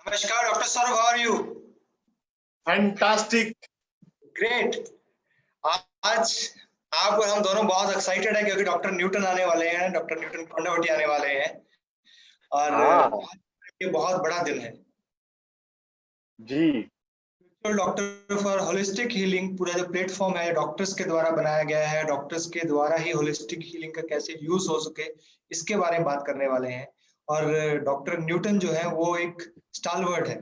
नमस्कार doctor Saurabh, how are you? Fantastic. Great. आज आप और हम दोनों बहुत एक्साइटेड है क्योंकि डॉक्टर न्यूटन आने वाले हैं, डॉक्टर न्यूटन कोंडावटी आने वाले हैं और आज ये बहुत बड़ा दिन है जी। Doctor for holistic healing. पूरा जो प्लेटफॉर्म है डॉक्टर्स के द्वारा बनाया गया है, डॉक्टर्स के द्वारा ही होलिस्टिक हीलिंग का कैसे यूज हो सके इसके बारे में बात करने वाले हैं। और डॉक्टर न्यूटन जो है वो एक स्टालवर्ड है।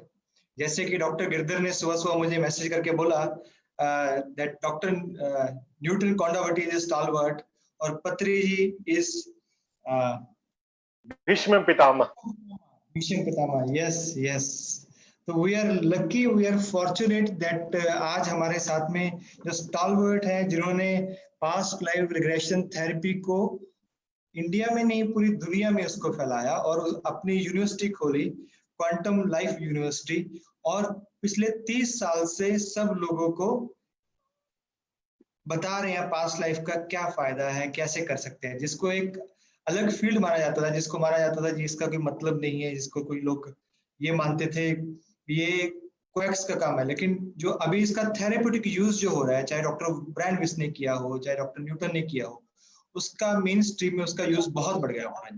जैसे कि डॉक्टर गिरधर ने सुबह सुबह मुझे मैसेज करके बोला that doctor Newton Kondaveeti is stalwart और Patri ji is Bhishma Pitamah. Bhishma Pitamah, yes yes. तो we are lucky, we are fortunate that आज हमारे साथ में जो स्टालवर्ड है जिन्होंने पास्ट लाइफ रिग्रेशन थेरेपी को इंडिया में नहीं पूरी दुनिया में उसको फैलाया और अपनी यूनिवर्सिटी खोली, क्वांटम लाइफ यूनिवर्सिटी। और पिछले 30 साल से सब लोगों को बता रहे हैं पास्ट लाइफ का क्या फायदा है, कैसे कर सकते हैं। जिसको एक अलग फील्ड माना जाता था, जिसको माना जाता था जिसका कोई मतलब नहीं है, जिसको कोई लोग ये मानते थे ये कोएक्स का काम है। लेकिन जो अभी इसका थेरेप्यूटिक यूज जो हो रहा है, चाहे डॉक्टर ब्रायन विस ने किया हो, चाहे डॉक्टर न्यूटन ने किया हो, उसका मेन स्ट्रीम में उसका यूज बहुत बढ़ गया है।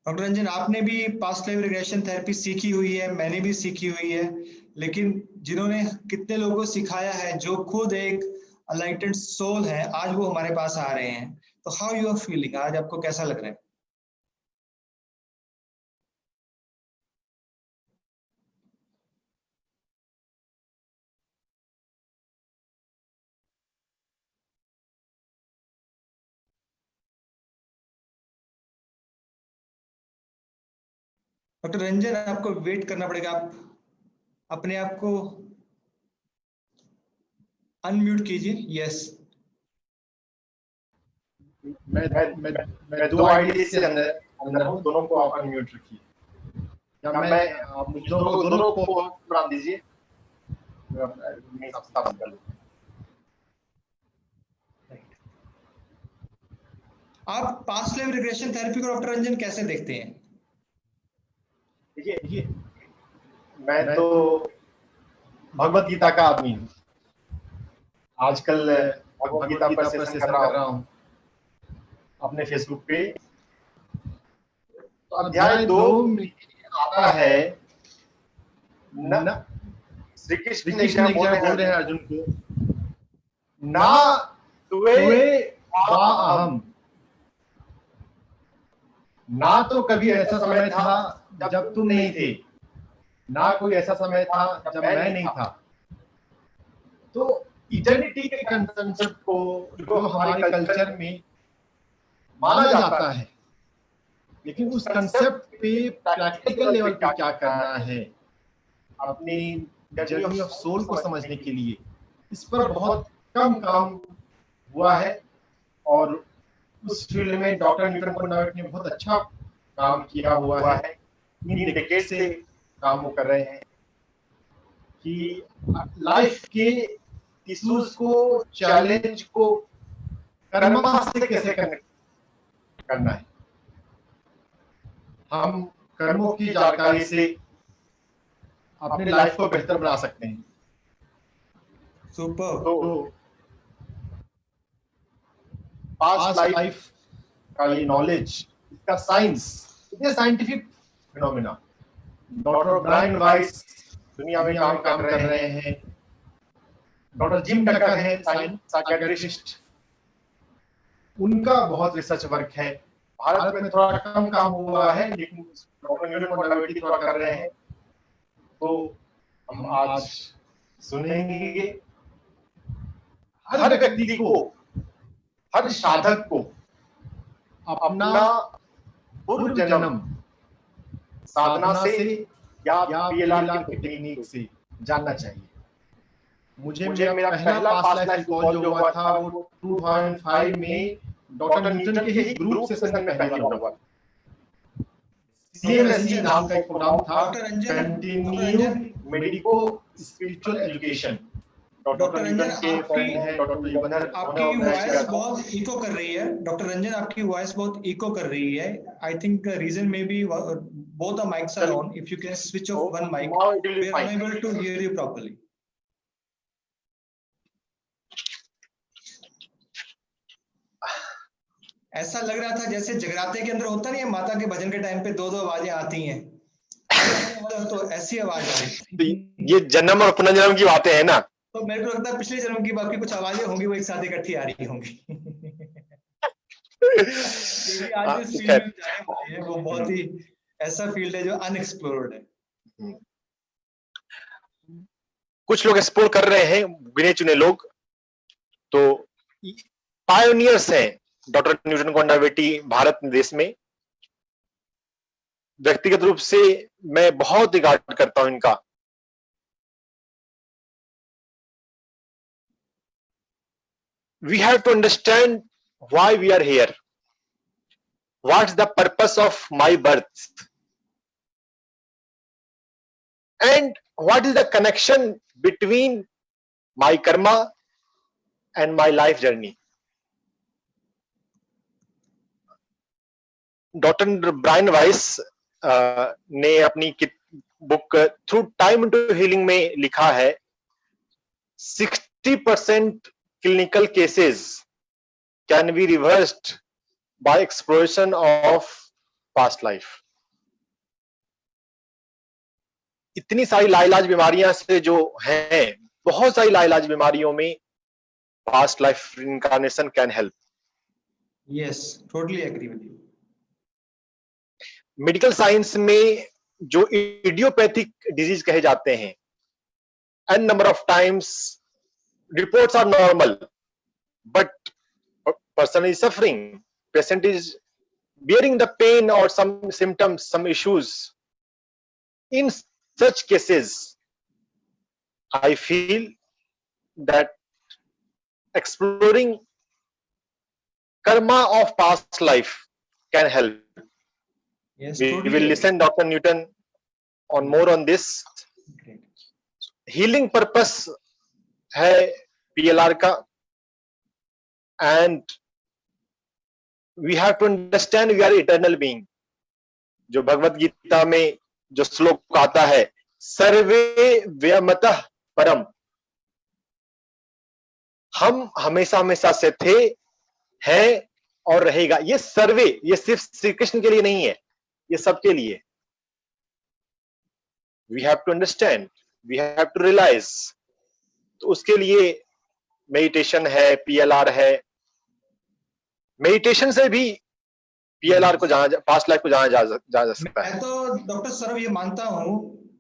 डॉक्टर रंजन, आपने भी पास्ट लाइफ रिग्रेशन थेरेपी सीखी हुई है, मैंने भी सीखी हुई है, लेकिन जिन्होंने कितने लोगों को सिखाया है, जो खुद एक अनलाइटेंड सोल है, आज वो हमारे पास आ रहे हैं। तो हाउ यू आर फीलिंग, आज आपको कैसा लग रहा है? डॉक्टर रंजन, आपको वेट करना पड़ेगा, आप अपने आप को अनम्यूट कीजिए। यस, मैं दो आईडी से अंदर हूँ, दोनों को आप अनम्यूट रखिए। या मैं आप मुझे दोनों को बना दीजिए। आप पास्ट लाइफ रिग्रेशन थेरेपी को डॉक्टर रंजन कैसे देखते हैं? देखिए, मैं तो भगवत गीता का आदमी हूँ। आजकल भगवत गीता पर सेशन कर रहा हूँ अपने फेसबुक पे। तो अध्याय 2 में आता है, श्री कृष्ण ने क्या बोल रहे हैं अर्जुन को, ना तुवे वा अहम। ना तो कभी ऐसा समय था जब तुम नहीं थे, ना कोई ऐसा समय था जब मैं नहीं था। तो इटर्निटी के कंसेप्ट को जो हमारे कल्चर में माना जाता है, लेकिन उस कंसेप्ट पे प्रैक्टिकल लेवल पे क्या करना है अपनी जर्नी ऑफ सोल को समझने के लिए, इस पर बहुत कम काम हुआ है। और उस फील्ड में डॉक्टर न्यूटन कोंडावटी ने बहुत अच्छा काम किया हुआ है। 3 डेकेड से काम वो कर रहे हैं कि लाइफ के इश्यूज को, चैलेंज को कर्मा से कैसे करना है। हम कर्मों की जानकारी से अपने लाइफ को बेहतर बना सकते हैं। सुपर। तो पास्ट लाइफ का ये नॉलेज, इसका साइंस, इतने scientific phenomena. Doctor Brian Weiss दुनिया में काम कर रहे हैं। डॉक्टर जिम टकर है साइकियाट्रिस्ट, उनका बहुत रिसर्च वर्क है। भारत में थोड़ा कम काम हुआ है, लेकिन डॉक्टर न्यूटन कोंडावटी थोड़ा कर रहे हैं। तो हम आज सुनेंगे हर व्यक्ति को, हर साधक को अपना पूर्व जन्म साधना से या पीएलआर की टेक्निक से जानना चाहिए। मुझे मेरा पहला पास्ट लाइफ कॉल जो हुआ था वो 2005 में डॉक्टर न्यूटन के ही ग्रुप सेशन में पहली बार हुआ। CMSE नाम का एक प्रोग्राम था, continue medico spiritual education. Doctor Newton के फ्रेंड हैं, डॉक्टर युगंधर, आपकी वॉइस बहुत इको कर रही है। डॉक्टर रंजन, आपकी वॉइस बहुत इको कर रही है। I think reason may be both the mics are on. If you can switch off one mic, we are unable to hear you properly. ऐसा लग रहा था जैसे जगराते के अंदर होता नहीं है, माता के भजन के टाइम पे दो आवाजें आती हैं, तो ऐसी आवाज आ रही। तो ये जन्म और पुनर्जन्म की बातें हैं ना, तो मेरे को लगता है पिछले जन्म की बाकी कुछ आवाजें होंगी, वो एक साथ इकट्ठी आ रही होंगी। आज इस फील्ड में जाने वाली है, वो बहुत ही ऐसा फील्ड है जो अनएक्सप्लोर्ड है। कुछ लोग एक्सप्लोर कर रहे हैं, गिने चुने लोग। तो पायोनियर्स हैं डॉक्टर न्यूटन कॉन्डा-वेटी भारत देश में। व्यक्तिगत रूप से मैं बहुत रिगार्ड करता हूं इनका। We have to understand why we are here. What's the purpose of my birth? And what is the connection between my karma and my life journey? Doctor Brian Weiss ने अपनी book through time into healing में लिखा है 60% clinical cases can be reversed by exploration of past life. इतनी सारी लाइलाज बीमारियां से जो हैं, बहुत सारी लाइलाज बीमारियों में past life reincarnation can help. Yes, totally agree with you. Medical science में जो इडियोपैथिक डिजीज कहे जाते हैं, n number of times reports are normal, but person is suffering, patient is bearing the pain or some symptoms, some issues. In such cases, I feel that exploring karma of past life can help. Yes, We totally will listen Dr. Newton on more on this. Great. Healing purpose है PLR का, and we have to understand we are eternal being. जो भगवत गीता में जो श्लोक आता है, सर्वे व्यमतः परम, हम हमेशा हमेशा से थे, हैं और रहेगा। ये सर्वे, ये सिर्फ श्री कृष्ण के लिए नहीं है, ये सबके लिए। We have to understand, we have to realize. तो उसके लिए मेडिटेशन है, PLR है। मेडिटेशन से भी PLR को पास्ट लाइफ को जाना जा सकता है। मैं तो डॉक्टर सर ये मानता हूँ,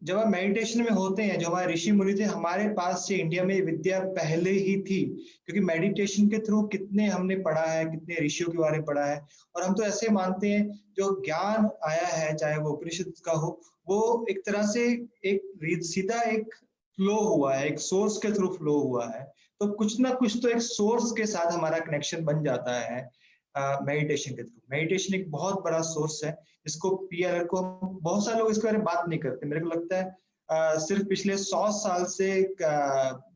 जब हम मेडिटेशन में होते हैं, जो हमारे ऋषि मुनि थे, हमारे पास से इंडिया में विद्या पहले ही थी, क्योंकि मेडिटेशन के थ्रू कितने हमने पढ़ा है, कितने ऋषियों के बारे में पढ़ा है। और हम तो ऐसे मानते हैं जो ज्ञान आया है, चाहे वो उपनिषद का हो, वो एक तरह से एक सीधा एक फ्लो हुआ है, एक सोर्स के थ्रू फ्लो हुआ है। तो कुछ ना कुछ तो एक सोर्स के साथ हमारा कनेक्शन बन जाता है मेडिटेशन के थ्रू। मेडिटेशन एक बहुत बड़ा सोर्स है, इसको PLR को बहुत सारे लोग इसके बारे में बात नहीं करते। मेरे को लगता है सिर्फ पिछले 100 साल से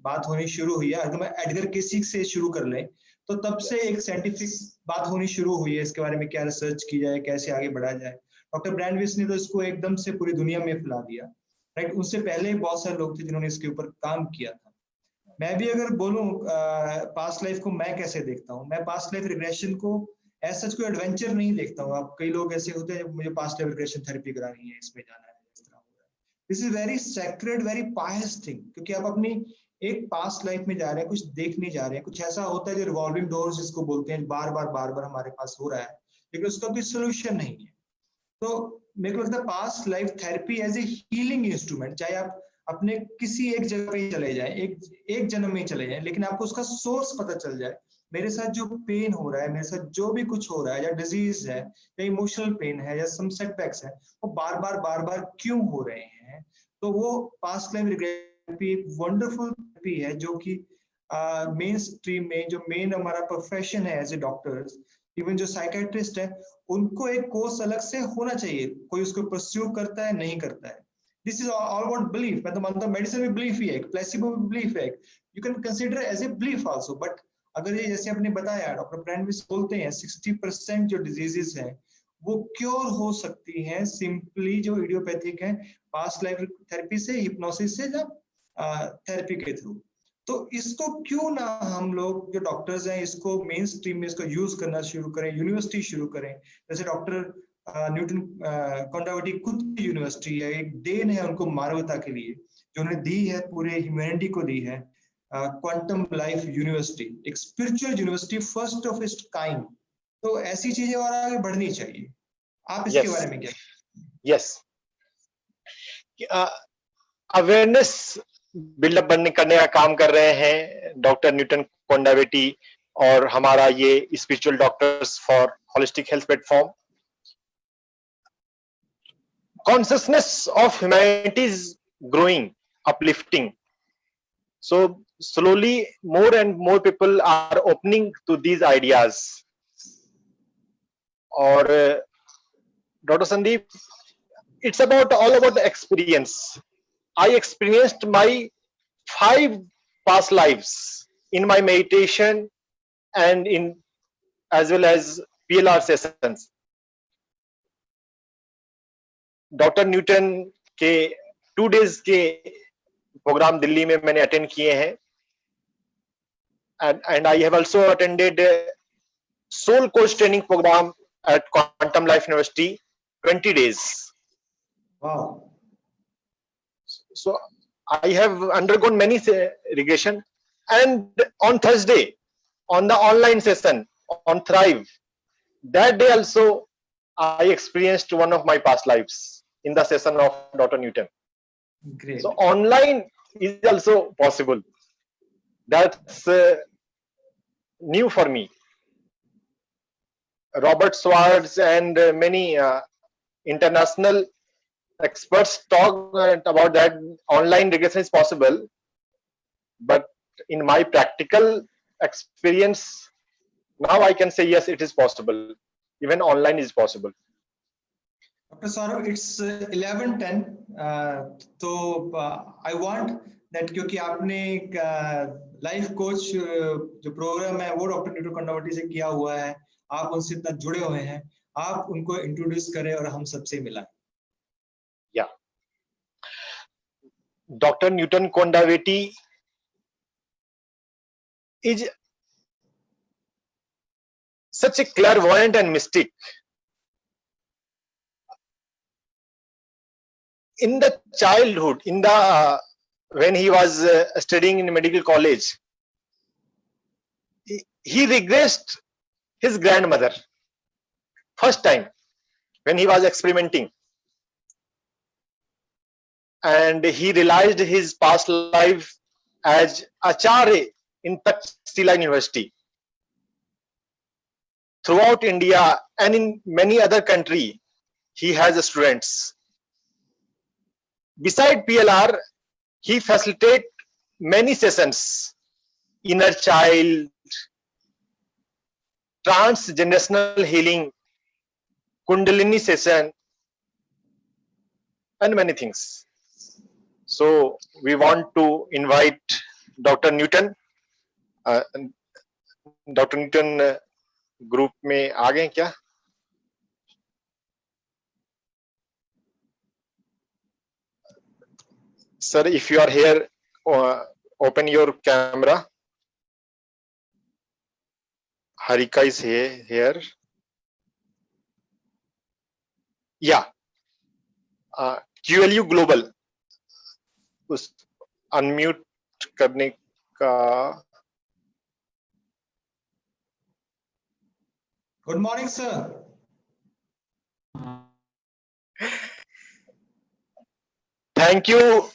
बात होनी शुरू हुई है। अगर मैं एडगर केसी से शुरू कर लें तो तब से एक साइंटिफिक बात होनी शुरू हुई है इसके बारे में, क्या रिसर्च की जाए, कैसे आगे बढ़ा जाए। डॉक्टर ब्रायन वाइस ने तो इसको एकदम से पूरी दुनिया में फैला दिया, राइट। उनसे पहले बहुत सारे लोग थे जिन्होंने इसके ऊपर काम किया था। मैं भी अगर बोलूं पास्ट लाइफ को मैं कैसे देखता हूँ, मैं पास्ट लाइफ रिग्रेशन को ऐसा कोई एडवेंचर नहीं देखता हूँ। आप कई लोग ऐसे होते हैं मुझे पास्ट लाइफ रिग्रेशन थेरेपी करानी है, इसमें जाना है, इस तरह हो रहा है। This is very sacred, very Payas thing, क्योंकि आप अपनी एक पास्ट लाइफ में जा रहे हैं, कुछ देखने जा रहे हैं। कुछ ऐसा होता है जो रिवॉल्विंग डोर्स जिसको बोलते हैं, बार बार हमारे पास हो रहा है, लेकिन उसका कोई सोल्यूशन नहीं है। तो मेरे को लगता है past life therapy as a healing instrument, चाहे आप अपने किसी एक जगह पे चले जाए, एक जन्म में चले जाए, लेकिन आपको उसका सोर्स पता चल जाए। मेरे साथ जो पेन हो रहा है, मेरे साथ जो भी कुछ हो रहा है, या डिजीज है, या इमोशनल पेन है, या सम सेटबैक्स है, वो बार बार क्यों हो रहे हैं। तो वो पास्ट लाइफ रिग्रेशन एक वंडरफुल थेरेपी है, जो कि मेन स्ट्रीम में जो मेन हमारा प्रोफेशन है एज ए डॉक्टर्स, इवन जो साइकेट्रिस्ट है, उनको एक कोर्स अलग से होना चाहिए। कोई उसको परस्यू करता है, नहीं करता है, This is all about belief. मतलब medicine में belief ही है, placebo में belief है. You can consider as a belief also. But अगर ये जैसे आपने बताया, डॉक्टर ब्रैंडविस बोलते हैं 60% जो डिजीजेस हैं वो क्योर हो सकती हैं सिंपली जो इडियोपैथिक है, पास्ट लाइफ थेरेपी से, हिप्नोसिस से, या थेरेपी के थ्रू. तो इसको क्यों ना हम लोग जो डॉक्टर्स हैं इसको मेन स्ट्रीम में इसको यूज करना शुरू करें, यूनिवर्सिटी शुरू करें. जैसे डॉक्टर न्यूटन कोंडावटी खुद की यूनिवर्सिटी है, एक देन है उनको मानवता के लिए जो उन्हें दी है, पूरे ह्यूमैनिटी को दी है. क्वांटम लाइफ यूनिवर्सिटी, एक spiritual university, first of its kind. तो ऐसी चीजें और आगे बढ़नी चाहिए. आप इसके बारे में क्या? यस, अवेयरनेस बिल्डअप करने का काम कर रहे हैं डॉक्टर न्यूटन कोंडावेटी और हमारा ये spiritual doctors for holistic health platform. Consciousness of humanity is growing, uplifting. So slowly more and more people are opening to these ideas. Or Dr. Sandeep, it's all about the experience. I experienced my 5 past lives in my meditation and in as well as PLR sessions. Doctor Newton के 2 days के programme Delhi में मैंने attend किए हैं. And I have also attended soul coach training program at Quantum Life University 20 days. Wow. So I have undergone many regression, and on Thursday on the online session on Thrive, that day also I experienced one of my past lives in the session of Dr. Newton. Great. So online is also possible. That's new for me. Robert Schwartz and many international experts talk about that online regression is possible, but in my practical experience now I can say yes, it is possible. Even online is possible. Dr. Saurabh, it's 11:10. So I want that क्योंकि आपने एक life coach जो programme है वो doctor Newton कोंडावटी से किया हुआ है, आप उनसे इतना जुड़े हुए हैं, आप उनको इंट्रोड्यूस करें और हम सबसे मिलाएं. या doctor Newton Kondaveeti is such a clairvoyant and mystic. In the childhood, when he was studying in medical college, he regressed his grandmother first time when he was experimenting, and he realized his past life as Acharya in Takshila University. Throughout India and in many other countries, he has students. Beside PLR, he facilitates many sessions: inner child, transgenerational healing, Kundalini session, and many things. So we want to invite Dr. Newton. Dr. Newton group में आ गए क्या? Sir, if you are here, open your camera. Harika is here. Yeah. QLU Global. उस unmute करने का. Good morning, sir. Thank you,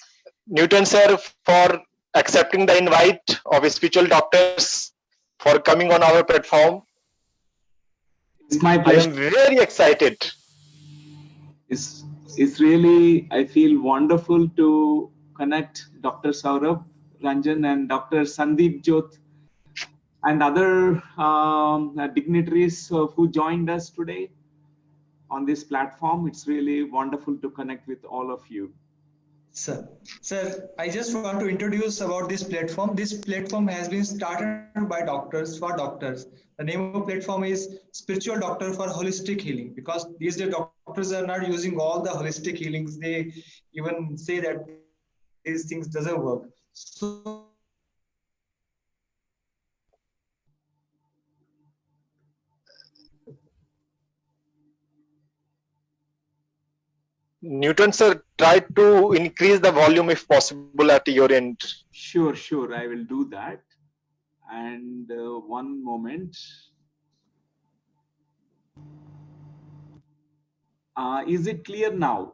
Newton sir, for accepting the invite of spiritual doctors for coming on our platform. It's my I pleasure. am very excited. It's really, I feel wonderful to connect Dr. Saurabh Ranjan and Dr. Sandeep Jyot and other dignitaries who joined us today on this platform. It's really wonderful to connect with all of you. Sir, I just want to introduce about this platform. This platform has been started by doctors for doctors. The name of platform is Spiritual Doctor for Holistic Healing, because these days doctors are not using all the holistic healings. They even say that these things doesn't work. So Newton sir, try to increase the volume if possible at your end. Sure, sure. I will do that. And one moment. Is it clear now?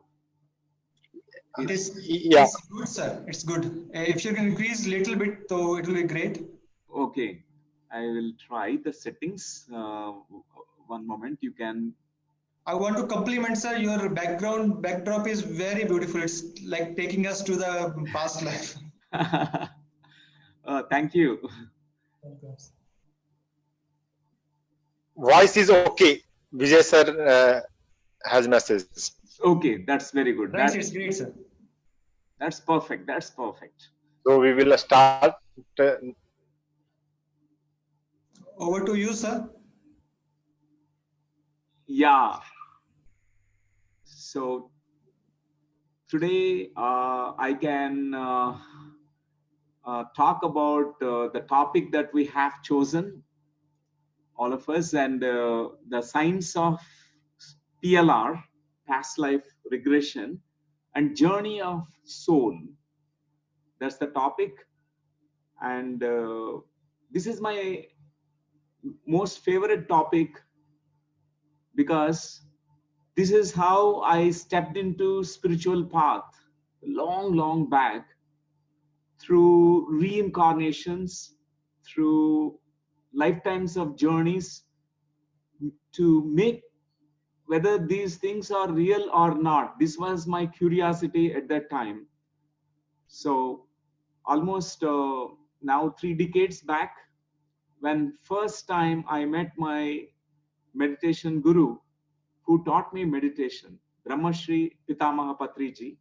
it is Yeah. it's good, sir. It's good. If you can increase little bit, so it will be great. Okay. I will try the settings. One moment. You can. I want to compliment, sir. Your backdrop is very beautiful. It's like taking us to the past life. Thank you. Voice is okay. Vijay sir has message. Okay, that's very good. Right, it's great, sir. That's perfect. That's perfect. So we will start. Over to you, sir. Yeah. So today I can talk about the topic that we have chosen, all of us, and the science of PLR, past life regression, and journey of soul. That's the topic. And this is my most favorite topic because this is how I stepped into spiritual path long back, through reincarnations, through lifetimes of journeys, to make whether these things are real or not. This was my curiosity at that time. So almost now 3 decades back, when first time I met my meditation guru who taught me meditation, Brahmashri Pitamaha Patriji.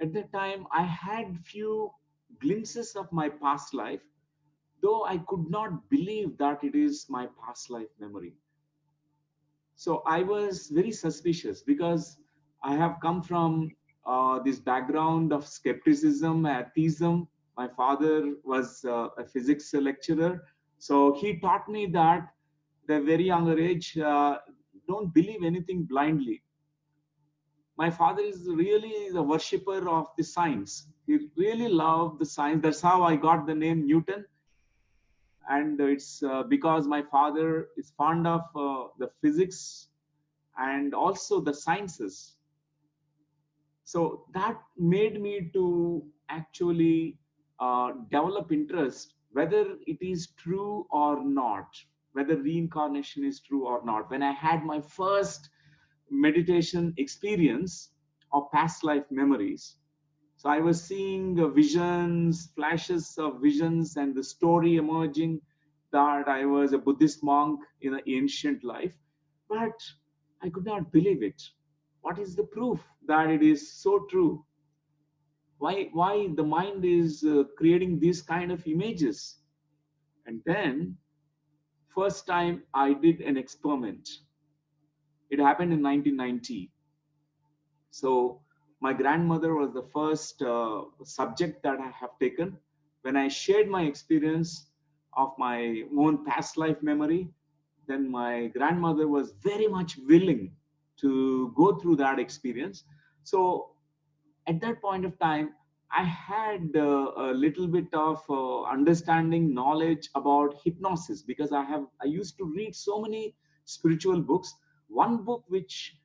At that time, I had few glimpses of my past life, though I could not believe that it is my past life memory. So I was very suspicious because I have come from this background of skepticism, atheism. My father was a physics lecturer. So he taught me that at a very younger age, don't believe anything blindly. My father is really the worshipper of the science. He really loved the science. That's how I got the name Newton. And it's because my father is fond of the physics and also the sciences. So that made me to actually develop interest, whether it is true or not, whether reincarnation is true or not. When I had my first meditation experience of past life memories, so I was seeing visions, flashes of visions, and the story emerging that I was a Buddhist monk in an ancient life, but I could not believe it. What is the proof that it is so true? Why the mind is creating these kind of images? And then, first time I did an experiment. It happened in 1990. So my grandmother was the first subject that I have taken. When I shared my experience of my own past life memory, then my grandmother was very much willing to go through that experience. So at that point of time, I had a little bit of understanding, knowledge about hypnosis, because I used to read so many spiritual books. One book which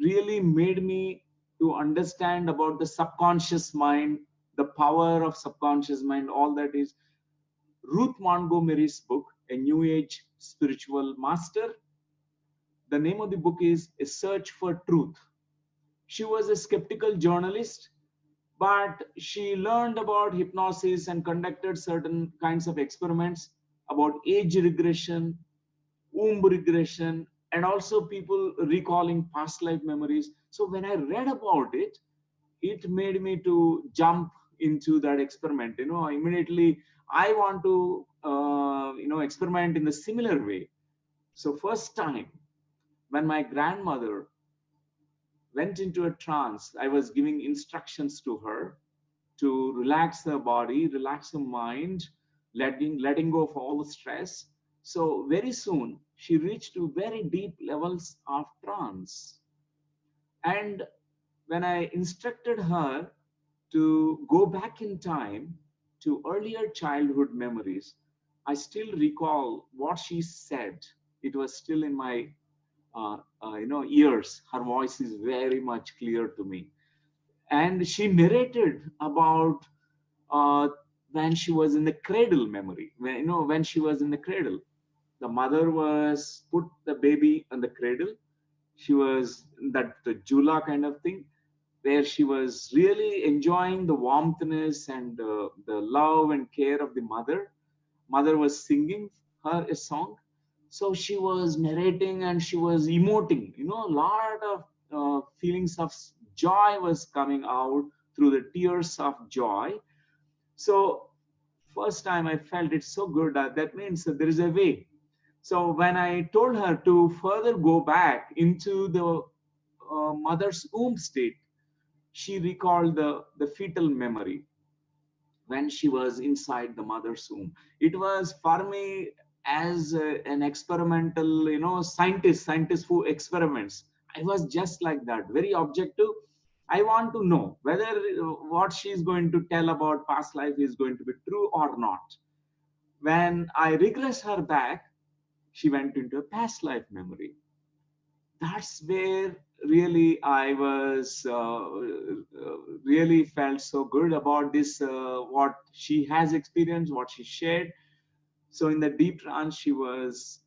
really made me to understand about the subconscious mind, the power of subconscious mind, all that is Ruth Montgomery's book, A New Age Spiritual Master. The name of the book is A Search for Truth. She was a skeptical journalist, but she learned about hypnosis and conducted certain kinds of experiments about age regression, womb regression, and also people recalling past life memories. So when I read about it, it made me to jump into that experiment. Immediately I want to experiment in the similar way. So first time when my grandmother went into a trance, I was giving instructions to her to relax her body, relax her mind, letting go of all the stress. So very soon she reached to very deep levels of trance. And when I instructed her to go back in time to earlier childhood memories, I still recall what she said. It was still in my ears. Her voice is very much clear to me. And she narrated about uh, when she was in the cradle memory. When she was in the cradle, the mother was put the baby on the cradle. She was that the jula kind of thing, where she was really enjoying the warmthness and the love and care of the mother. Mother was singing her a song, so she was narrating and she was emoting. A lot of feelings of joy was coming out through the tears of joy. So first time I felt it so good. That means that there is a way. So when I told her to further go back into the mother's womb state, she recalled the fetal memory when she was inside the mother's womb. It was for me as an experimental, scientist who experiments. I was just like that, very objective. I want to know whether what she's going to tell about past life is going to be true or not. When I regress her back, she went into a past life memory. That's where really I was really felt so good about this, what she has experienced, what she shared. So in the deep trance, she was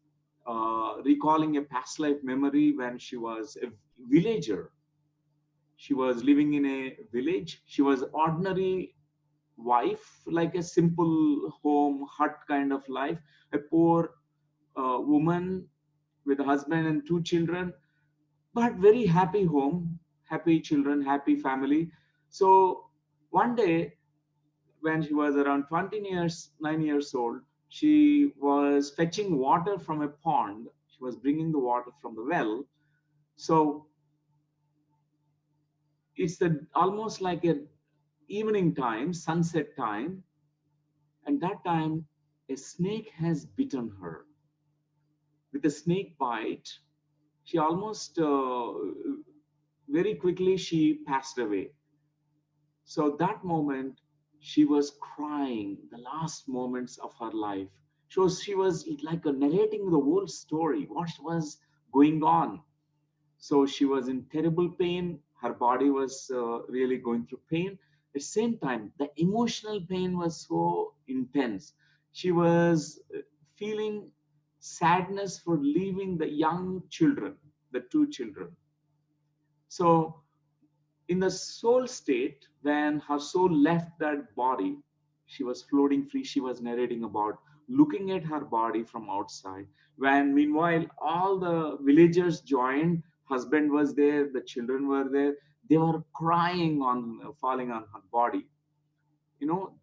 recalling a past life memory when she was a villager. She was living in a village. She was ordinary wife, like a simple home hut kind of life, a poor woman with a husband and 2 children, but very happy home, happy children, happy family. So one day when she was around 9 years old, she was fetching water from a pond. She was bringing the water from the well. So it's almost like a evening time, sunset time. And that time a snake has bitten her. With a snake bite, she almost very quickly she passed away. So that moment, she was crying the last moments of her life. She was like narrating the whole story, what was going on. So she was in terrible pain. Her body was really going through pain. At the same time, the emotional pain was so intense. She was feeling sadness for leaving the young children, the 2 children. So in the soul state, when her soul left that body, she was floating free. She was narrating about looking at her body from outside. When meanwhile, all the villagers joined, husband was there, the children were there, they were crying on falling on her body.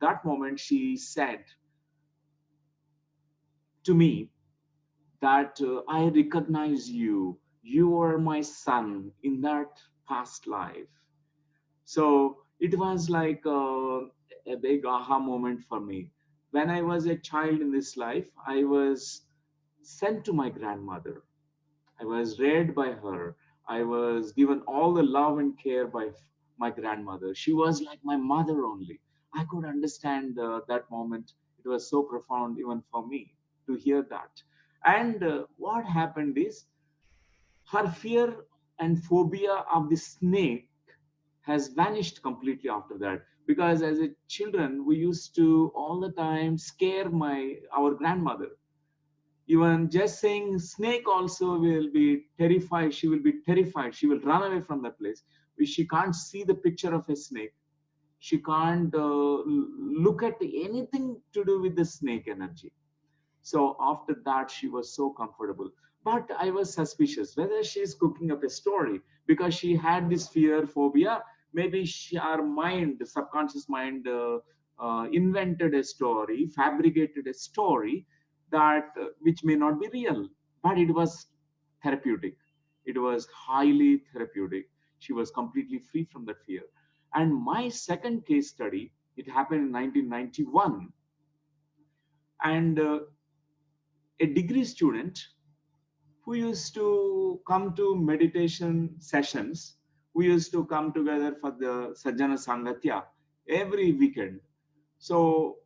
That moment she said to me that I recognize you. You are my son in that past life. So it was like a big aha moment for me. When I was a child in this life, I was sent to my grandmother. I was reared by her. I was given all the love and care by my grandmother. She was like my mother only. I could understand that moment. It was so profound even for me to hear that. And what happened is her fear and phobia of the snake has vanished completely after that, because as a children we used to all the time scare our grandmother. Even just saying snake also will be terrified. She will be terrified. She will run away from that place. She can't see the picture of a snake. She can't look at anything to do with the snake energy. So after that, she was so comfortable. But I was suspicious whether she's cooking up a story, because she had this fear, phobia. maybe our mind, the subconscious mind, invented a story, fabricated a story that which may not be real, but it was therapeutic. It was highly therapeutic. She was completely free from that fear. And my second case study, it happened in 1991, and a degree student who used to come to meditation sessions, who used to come together for the Sajjana Sangatya every weekend. So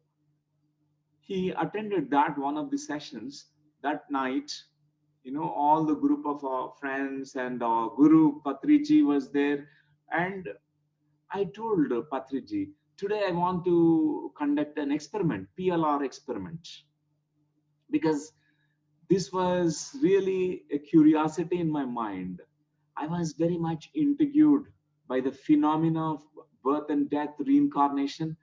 he attended that one of the sessions that night. You know, all the group of our friends and our Guru Patriji was there. And I told Patriji, today I want to conduct an experiment, PLR experiment, because this was really a curiosity in my mind. I was very much intrigued by the phenomena of birth and death, reincarnation.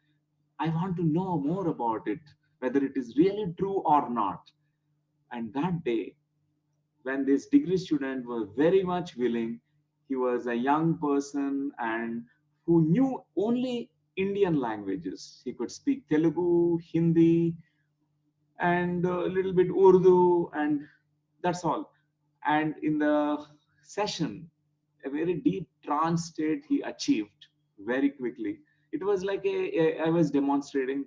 I want to know more about it, whether it is really true or not. And that day, when this degree student was very much willing, he was a young person and who knew only Indian languages. He could speak Telugu, Hindi, and a little bit Urdu, and that's all. And in the session, a very deep trance state he achieved very quickly. It was like I was demonstrating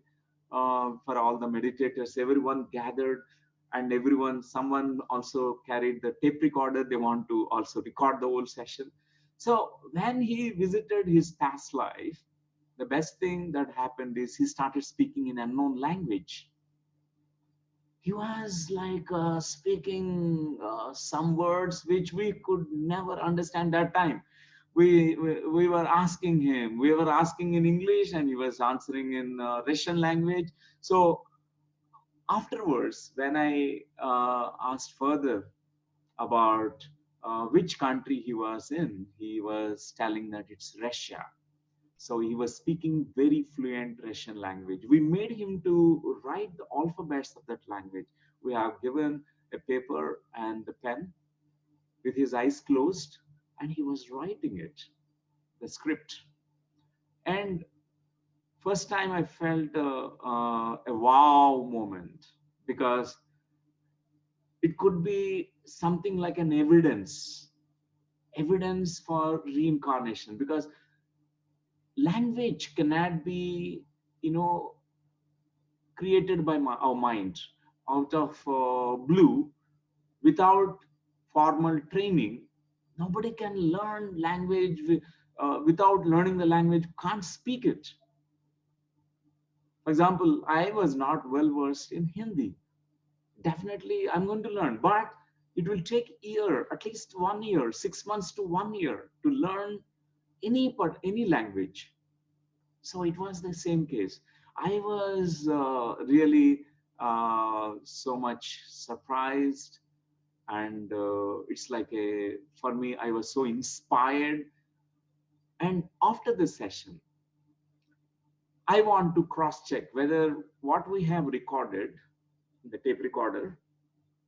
for all the meditators. Everyone gathered, and someone also carried the tape recorder. They want to also record the whole session. So when he visited his past life, the best thing that happened is he started speaking in unknown language. He was like speaking some words which we could never understand that time. We were asking him, we were asking in English, and he was answering in Russian language. So afterwards, when I asked further about which country he was in, he was telling that it's Russia. So he was speaking very fluent Russian language. We made him to write the alphabets of that language. We have given a paper and the pen with his eyes closed, and he was writing it, the script. And first time I felt a wow moment, because it could be something like an evidence for reincarnation, because language cannot be, created by our mind out of blue without formal training. Nobody can learn language without learning the language, can't speak it. For example, I was not well versed in Hindi. Definitely I'm going to learn, but it will take year, at least 1 year, 6 months to 1 year to learn any language. So it was the same case. I was really so much surprised, and it's like for me, I was so inspired. And after the session, I want to cross-check whether what we have recorded, the tape recorder,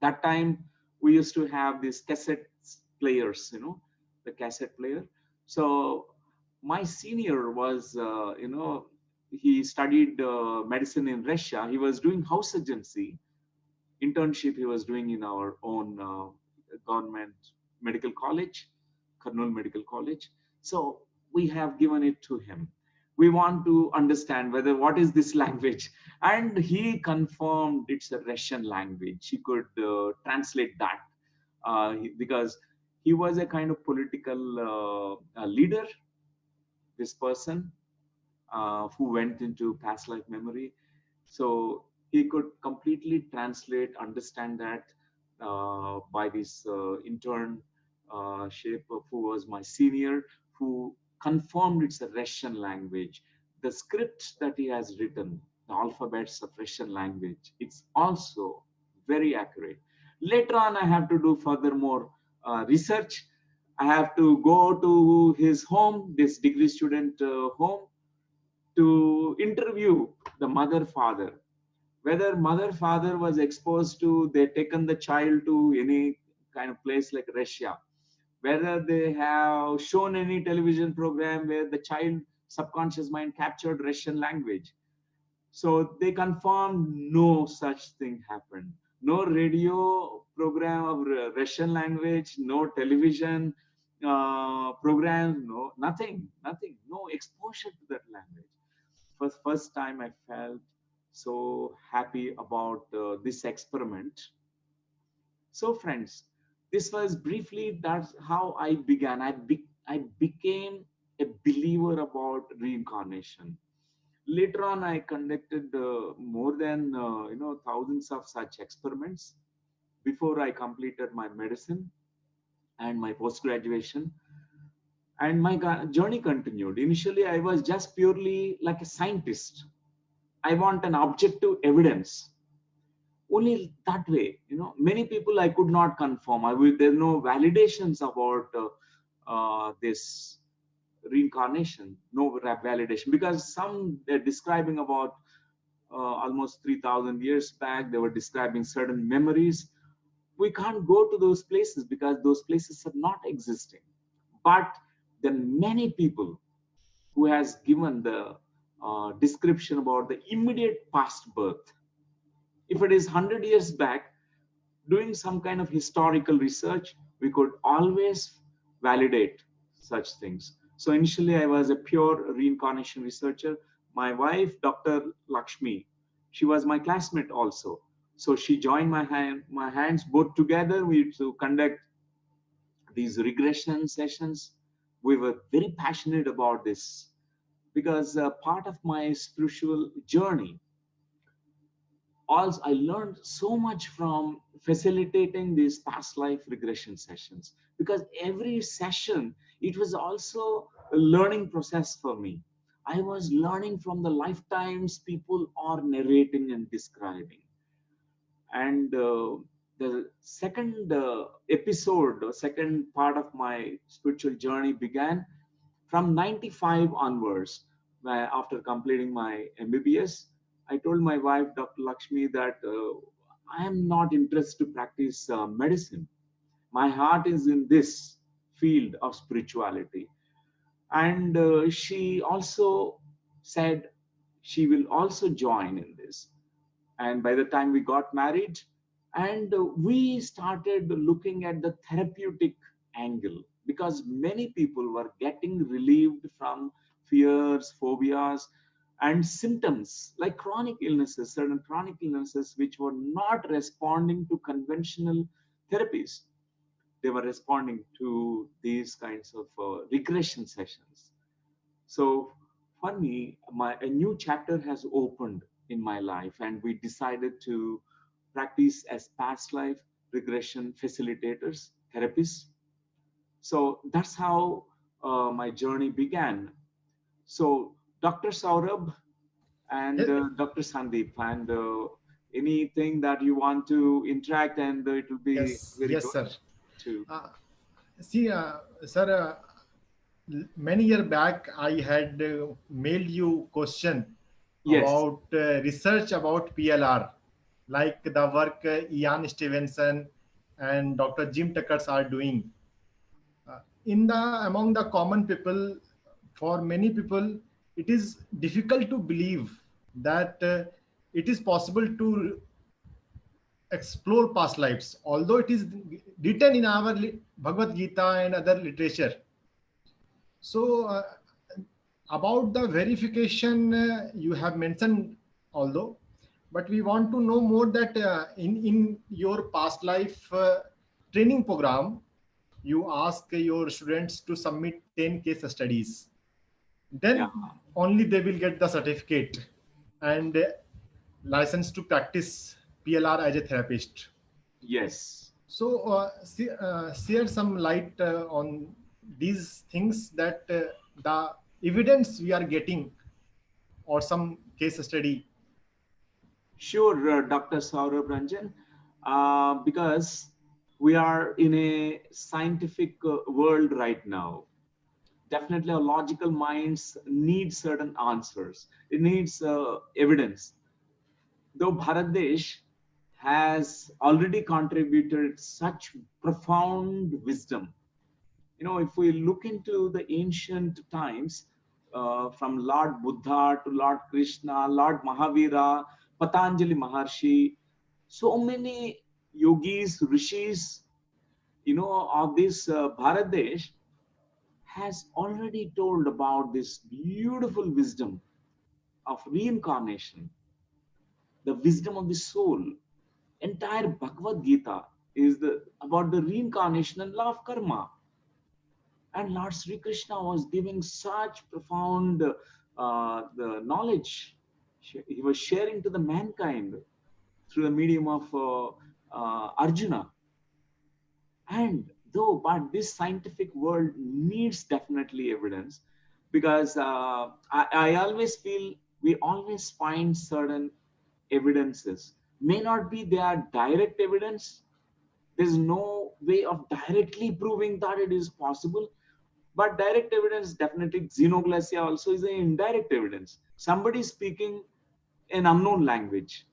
that time we used to have these cassette players, the cassette player. So my senior was, he studied medicine in Russia. He was doing house agency internship. He was doing in our own government medical college, Kurnool Medical College. So we have given it to him. We want to understand whether what is this language, and he confirmed it's a Russian language. He could translate that because he was a kind of political leader, this person who went into past life memory. So he could completely translate, understand that by this intern shape who was my senior, who confirmed it's a Russian language. The script that he has written, the alphabets of Russian language, it's also very accurate. Later on, I have to do furthermore research. I have to go to his home, this degree student home, to interview the mother, father, whether mother, father was exposed to, they taken the child to any kind of place like Russia. whether they have shown any television program where the child subconscious mind captured Russian language. So they confirmed no such thing happened. No radio program of Russian language, no television program, no, nothing, no exposure to that language. For the first time, I felt so happy about this experiment. So friends, this was briefly, that's how I began. I became a believer about reincarnation. Later on, I conducted more than thousands of such experiments before I completed my medicine and my post graduation. And my journey continued. Initially, I was just purely like a scientist. I want an objective evidence. Only that way, many people I could not confirm. There's no validations about this reincarnation, no validation, because some they're describing about almost 3,000 years back, they were describing certain memories. We can't go to those places because those places are not existing. But there are many people who has given the description about the immediate past birth. If it is 100 years back, doing some kind of historical research, we could always validate such things. So initially, I was a pure reincarnation researcher. My wife, Dr. Lakshmi, she was my classmate also. So she joined my hands both together. We used to conduct these regression sessions. We were very passionate about this because part of my spiritual journey, also I learned so much from facilitating these past life regression sessions, because every session, it was also a learning process for me. I was learning from the lifetimes people are narrating and describing. And the second episode, or second part of my spiritual journey began from 95 onwards. After completing my MBBS, I told my wife, Dr. Lakshmi, that I am not interested to practice medicine. My heart is in this field of spirituality. And she also said she will also join in this. And by the time we got married, and we started looking at the therapeutic angle, because many people were getting relieved from fears, phobias, and symptoms like chronic illnesses, certain chronic illnesses which were not responding to conventional therapies. They were responding to these kinds of regression sessions. So for me, a new chapter has opened in my life, and we decided to practice as past life regression facilitators, therapists. So that's how my journey began. So Dr. Saurabh and Dr. Sandeep, and anything that you want to interact, and it will be very yes, good sir. to. See, sir, many years back, I had mailed you question Yes. about research about PLR, like the work Ian Stevenson and Dr. Jim Tuckers are doing. Among the common people, for many people, it is difficult to believe that it is possible to explore past lives, although it is written in our Bhagavad Gita and other literature. So about the verification you have mentioned, although, but we want to know more that in your past life training program, you ask your students to submit 10 case studies. Then only they will get the certificate and license to practice PLR as a therapist. Yes. So share some light on these things, that the evidence we are getting or some case study. Sure, Dr. Saurabh Ranjan, because we are in a scientific world right now. Definitely our logical minds need certain answers. It needs evidence. Though Bharat Desh has already contributed such profound wisdom You know, if we look into the ancient times, from Lord Buddha to Lord Krishna, Lord Mahavira, Patanjali Maharshi, so many yogis, rishis, you know, of this Bharat Desh has already told about this beautiful wisdom of reincarnation, the wisdom of the soul. Entire Bhagavad Gita is about the reincarnation and law of karma. And Lord Sri Krishna was giving such profound the knowledge. He was sharing to the mankind through the medium of Arjuna. And though, but this scientific world needs definitely evidence, because I always feel we always find certain evidences. May not be they are direct evidence. There's no way of directly proving that it is possible. But direct evidence, definitely, xenoglossia also is an indirect evidence. Somebody speaking an unknown language.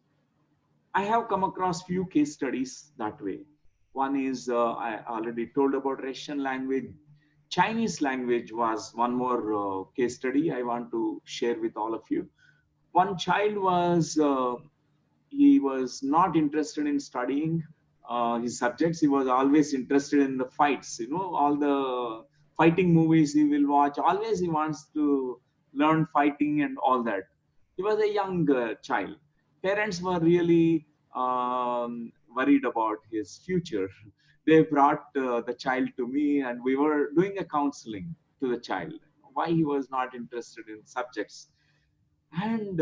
I have come across few case studies that way. One is I already told about Russian language. Chinese language was one more case study I want to share with all of you. One child was he was not interested in studying his subjects. He was always interested in the fights. You know, all the fighting movies he will watch. Always he wants to learn fighting and all that. He was a young child. Parents were really worried about his future. They brought the child to me, and we were doing a counseling to the child. Why he was not interested in subjects. And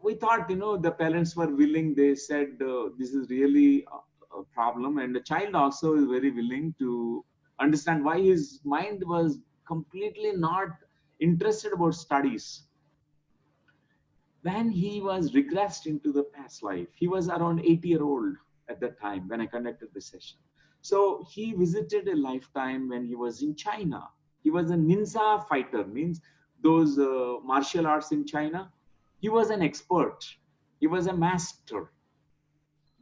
we thought, you know, the parents were willing. They said this is really a problem, and the child also is very willing to understand why his mind was completely not interested about studies. When he was regressed into the past life, he was around 8-year-old at that time when I conducted the session. So he visited a lifetime when he was in China. He was a ninja fighter, means those martial arts in China. He was an expert. He was a master.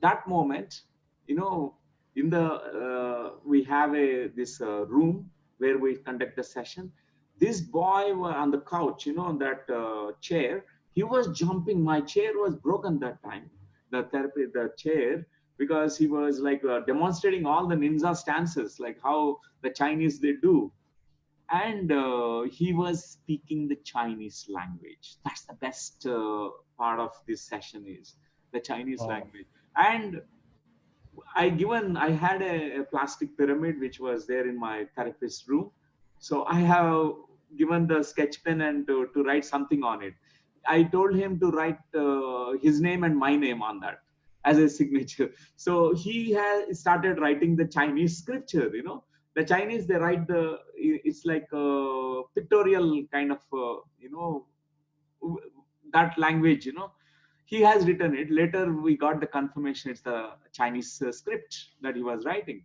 That moment, you know, in the we have this room where we conduct the session. This boy on the couch, you know, on that chair, he was jumping. My chair was broken that time, the chair, because he was like demonstrating all the ninja stances, like how the Chinese they do. And he was speaking the Chinese language. That's the best part of this session, is the Chinese language. And I had a plastic pyramid which was there in my therapist's room. So I have given the sketch pen and to write something on it. I told him to write his name and my name on that as a signature. So he has started writing the Chinese scripture. You know, the Chinese, they write it's like a pictorial kind of you know, that language. You know, he has written it. Later we got the confirmation it's the Chinese script that he was writing,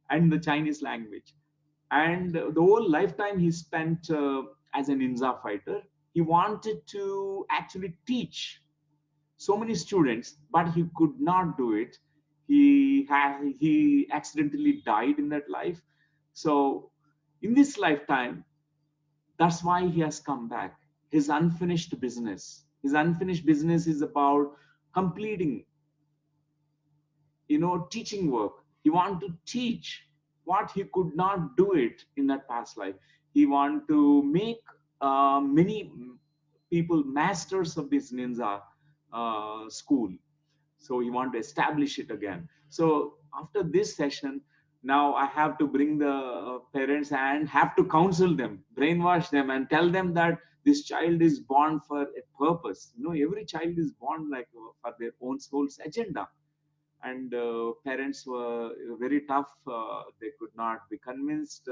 and the Chinese language. And the whole lifetime he spent as a ninja fighter. He wanted to actually teach so many students, but he could not do it. He accidentally died in that life. So in this lifetime, that's why he has come back. His unfinished business. His unfinished business is about completing, you know, teaching work. He want to teach what he could not do it in that past life. He want to make many people masters of this ninja school. So he want to establish it again. So after this session, now I have to bring the parents and have to counsel them, brainwash them, and tell them that this child is born for a purpose. You know, every child is born like for their own soul's agenda. And parents were very tough. They could not be convinced.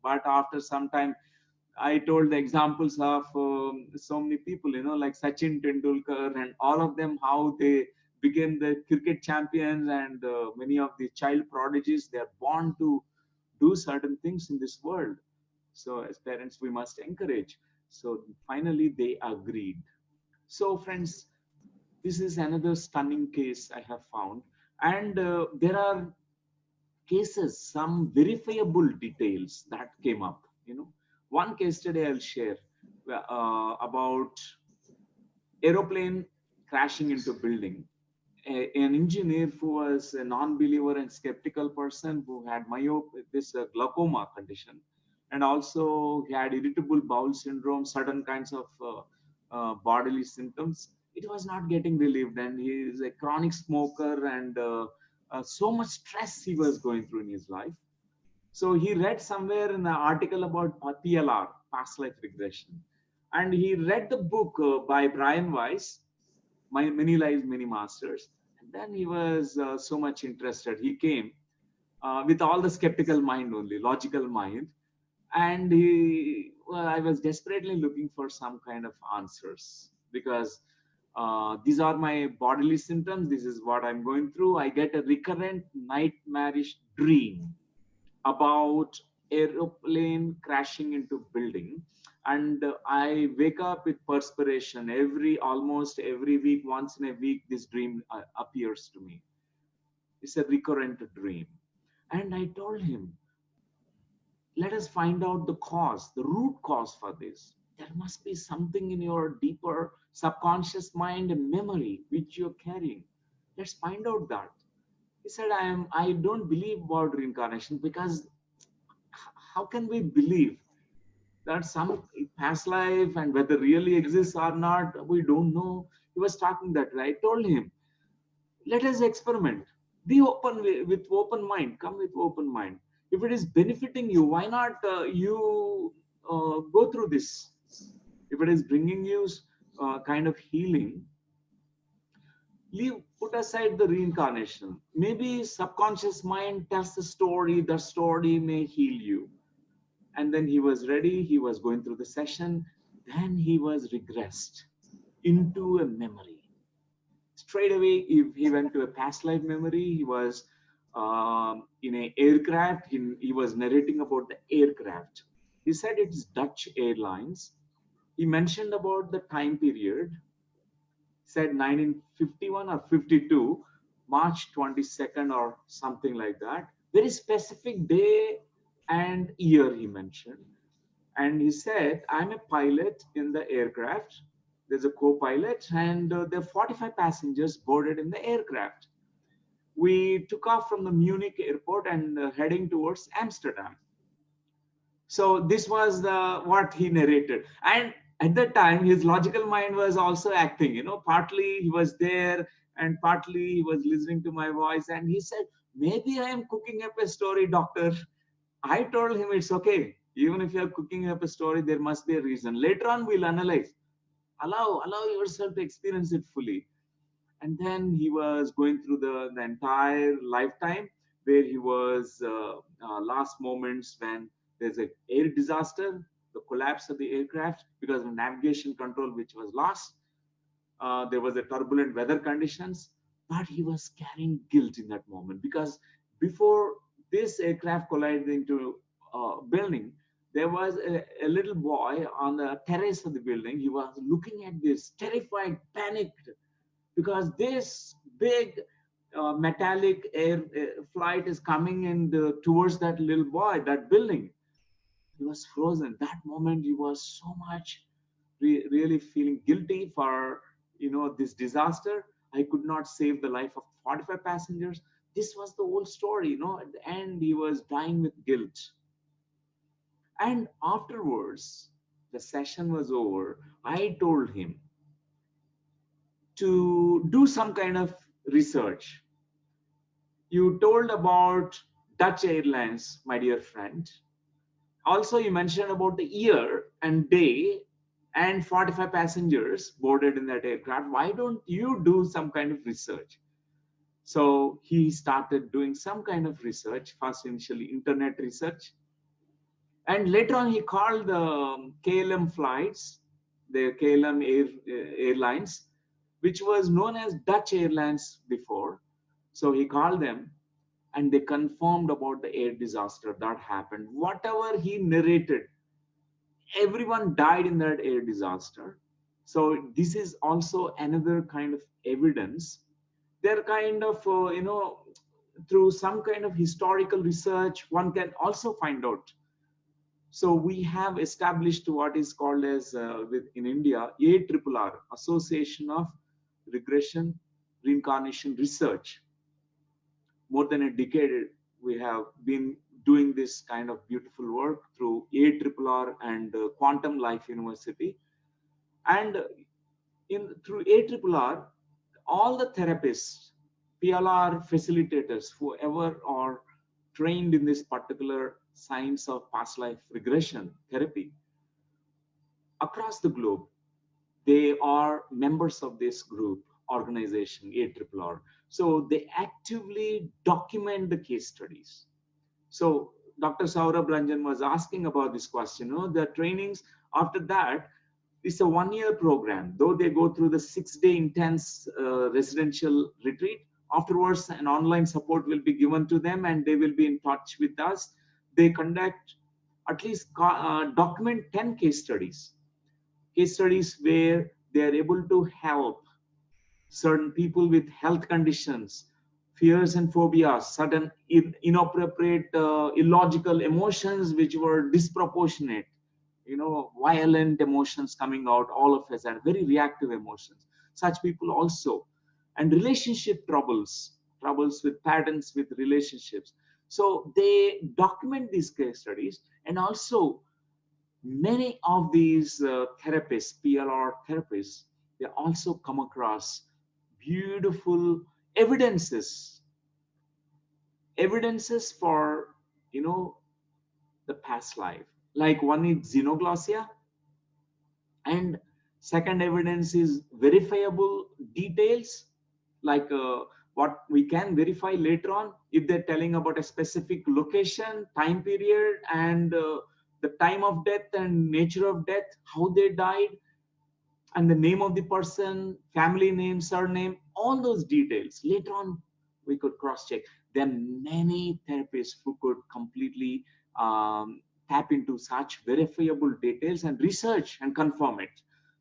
But after some time, I told the examples of so many people, you know, like Sachin Tendulkar and all of them, how they became the cricket champions, and many of the child prodigies, they are born to do certain things in this world. So as parents, we must encourage. So finally, they agreed. So friends, this is another stunning case I have found. And there are cases, some verifiable details that came up. One case study I'll share about aeroplane crashing into building. An engineer who was a non-believer and skeptical person who had glaucoma condition, and also he had irritable bowel syndrome, certain kinds of bodily symptoms. It was not getting relieved, and he is a chronic smoker, and so much stress he was going through in his life. So he read somewhere in an article about PLR, past life regression, and he read the book by Brian Weiss, Many Lives, Many Masters. And then he was so much interested. He came with all the skeptical mind only, logical mind. And I was desperately looking for some kind of answers, because these are my bodily symptoms. This is what I'm going through. I get a recurrent nightmarish dream about aeroplane crashing into building, and I wake up with perspiration almost every week. Once in a week this dream appears to me. It's a recurrent dream. And I told him, let us find out the cause, the root cause for this. There must be something in your deeper subconscious mind and memory which you're carrying. Let's find out that. He said, I don't believe about reincarnation, because how can we believe that some past life and whether really exists or not, we don't know. He was talking that way. I told him, let us experiment. Be open with open mind. Come with open mind. If it is benefiting you, why not you go through this? If it is bringing you kind of healing, put aside the reincarnation. Maybe subconscious mind tells the story may heal you. And then he was ready, he was going through the session, then he was regressed into a memory. Straight away, he went to a past life memory. He was in an aircraft. He was narrating about the aircraft. He said it's Dutch Airlines. He mentioned about the time period, said 1951 or 52, March 22nd or something like that. Very specific day and year he mentioned. And he said, I'm a pilot in the aircraft. There's a co-pilot, and there are 45 passengers boarded in the aircraft. We took off from the Munich airport and heading towards Amsterdam. So this was what he narrated. And at that time, his logical mind was also acting, partly he was there and partly he was listening to my voice. And he said, maybe I am cooking up a story, doctor. I told him it's okay. Even if you're cooking up a story, there must be a reason. Later on, we'll analyze. Allow yourself to experience it fully. And then he was going through the entire lifetime, where he was last moments when there's an air disaster, the collapse of the aircraft because of navigation control, which was lost. There was a turbulent weather conditions, but he was carrying guilt in that moment, because before this aircraft collided into a building, there was a little boy on the terrace of the building. He was looking at this, terrified, panicked, because this big metallic air flight is coming in towards that little boy, that building. He was frozen. That moment, he was so much really feeling guilty for this disaster. I could not save the life of 45 passengers. This was the whole story. At the end, he was dying with guilt. And afterwards, the session was over. I told him to do some kind of research. You told about Dutch Airlines, my dear friend. Also, you mentioned about the year and day and 45 passengers boarded in that aircraft. Why don't you do some kind of research? So he started doing some kind of research, first initially internet research. And later on, he called the KLM flights, the KLM Airlines, which was known as Dutch Airlines before. So he called them, and they confirmed about the air disaster that happened. Whatever he narrated, everyone died in that air disaster. So this is also another kind of evidence. They're kind of, through some kind of historical research, one can also find out. So we have established what is called as in India, ARRR, Association of Regression Reincarnation Research. More than a decade, we have been doing this kind of beautiful work through ARRR and Quantum Life University. And through ARRR, all the therapists, PLR facilitators, whoever are trained in this particular science of past life regression therapy across the globe, they are members of this group organization, ARRR. So they actively document the case studies. So Dr. Saurabh Ranjan was asking about this question. The trainings after that, it's a 1-year program. Though they go through the 6-day intense residential retreat, afterwards an online support will be given to them and they will be in touch with us. They conduct at least document 10 case studies where they are able to help certain people with health conditions, fears and phobias, sudden inappropriate, illogical emotions which were disproportionate, violent emotions coming out, all of us are very reactive emotions. Such people also, and relationship troubles with patterns with relationships. So they document these case studies, and also many of these therapists, PLR therapists, they also come across beautiful evidences for the past life. Like one is xenoglossia, and second evidence is verifiable details, like what we can verify later on if they're telling about a specific location, time period, and the time of death and nature of death, how they died, and the name of the person, family name, surname, all those details. Later on, we could cross-check. There are many therapists who could completely tap into such verifiable details and research and confirm it.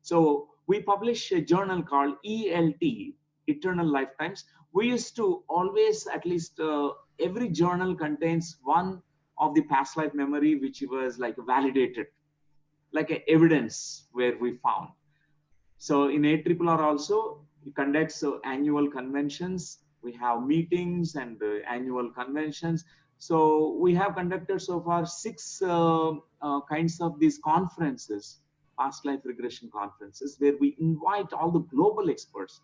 So we publish a journal called ELT, Eternal Lifetimes. We used to always, at least every journal contains one of the past life memory which was like validated, like a evidence where we found. So in ARRR also, it conducts annual conventions. We have meetings and annual conventions. So we have conducted so far 6 kinds of these conferences, past life regression conferences, where we invite all the global experts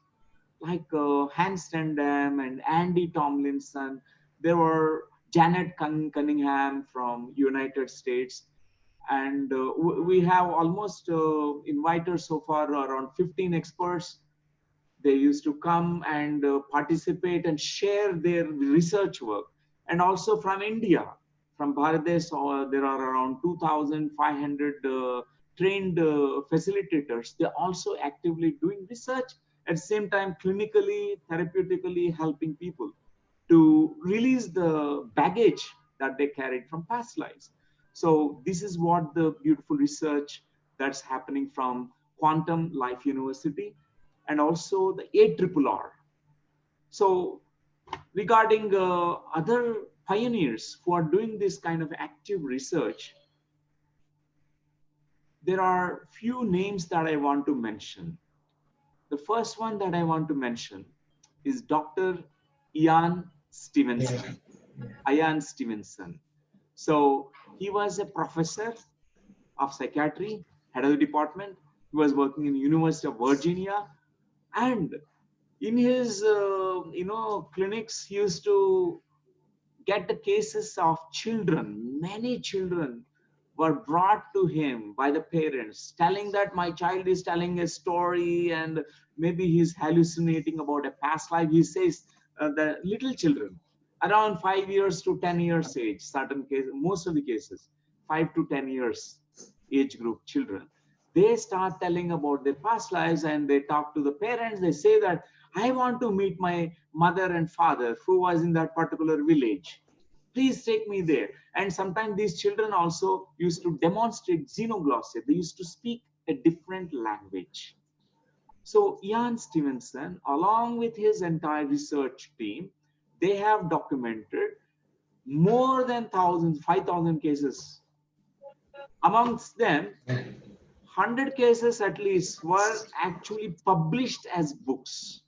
like Hans Stendham and Andy Tomlinson. There were Janet Cunningham from United States. And we have almost invited so far around 15 experts. They used to come and participate and share their research work. And also from India, from Bangladesh, there are around 2,500 trained facilitators. They're also actively doing research, at the same time clinically, therapeutically helping people to release the baggage that they carried from past lives. So this is what the beautiful research that's happening from Quantum Life University and also the ARRR. So regarding other pioneers who are doing this kind of active research, there are few names that I want to mention. The first one that I want to mention is Dr. Ian Stevenson. Ian Stevenson. So he was a professor of psychiatry, head of the department. He was working in the University of Virginia, and in his clinics, he used to get the cases of children. Many children were brought to him by the parents, telling that my child is telling a story and maybe he's hallucinating about a past life. He says the little children, around 5 years to 10 years age, certain cases, most of the cases, 5 to 10 years age group children, they start telling about their past lives and they talk to the parents. They say that I want to meet my mother and father who was in that particular village. Please take me there. And sometimes these children also used to demonstrate xenoglossia. They used to speak a different language. So Ian Stevenson, along with his entire research team, they have documented more than 5,000 cases. Amongst them, 100 cases at least were actually published as books.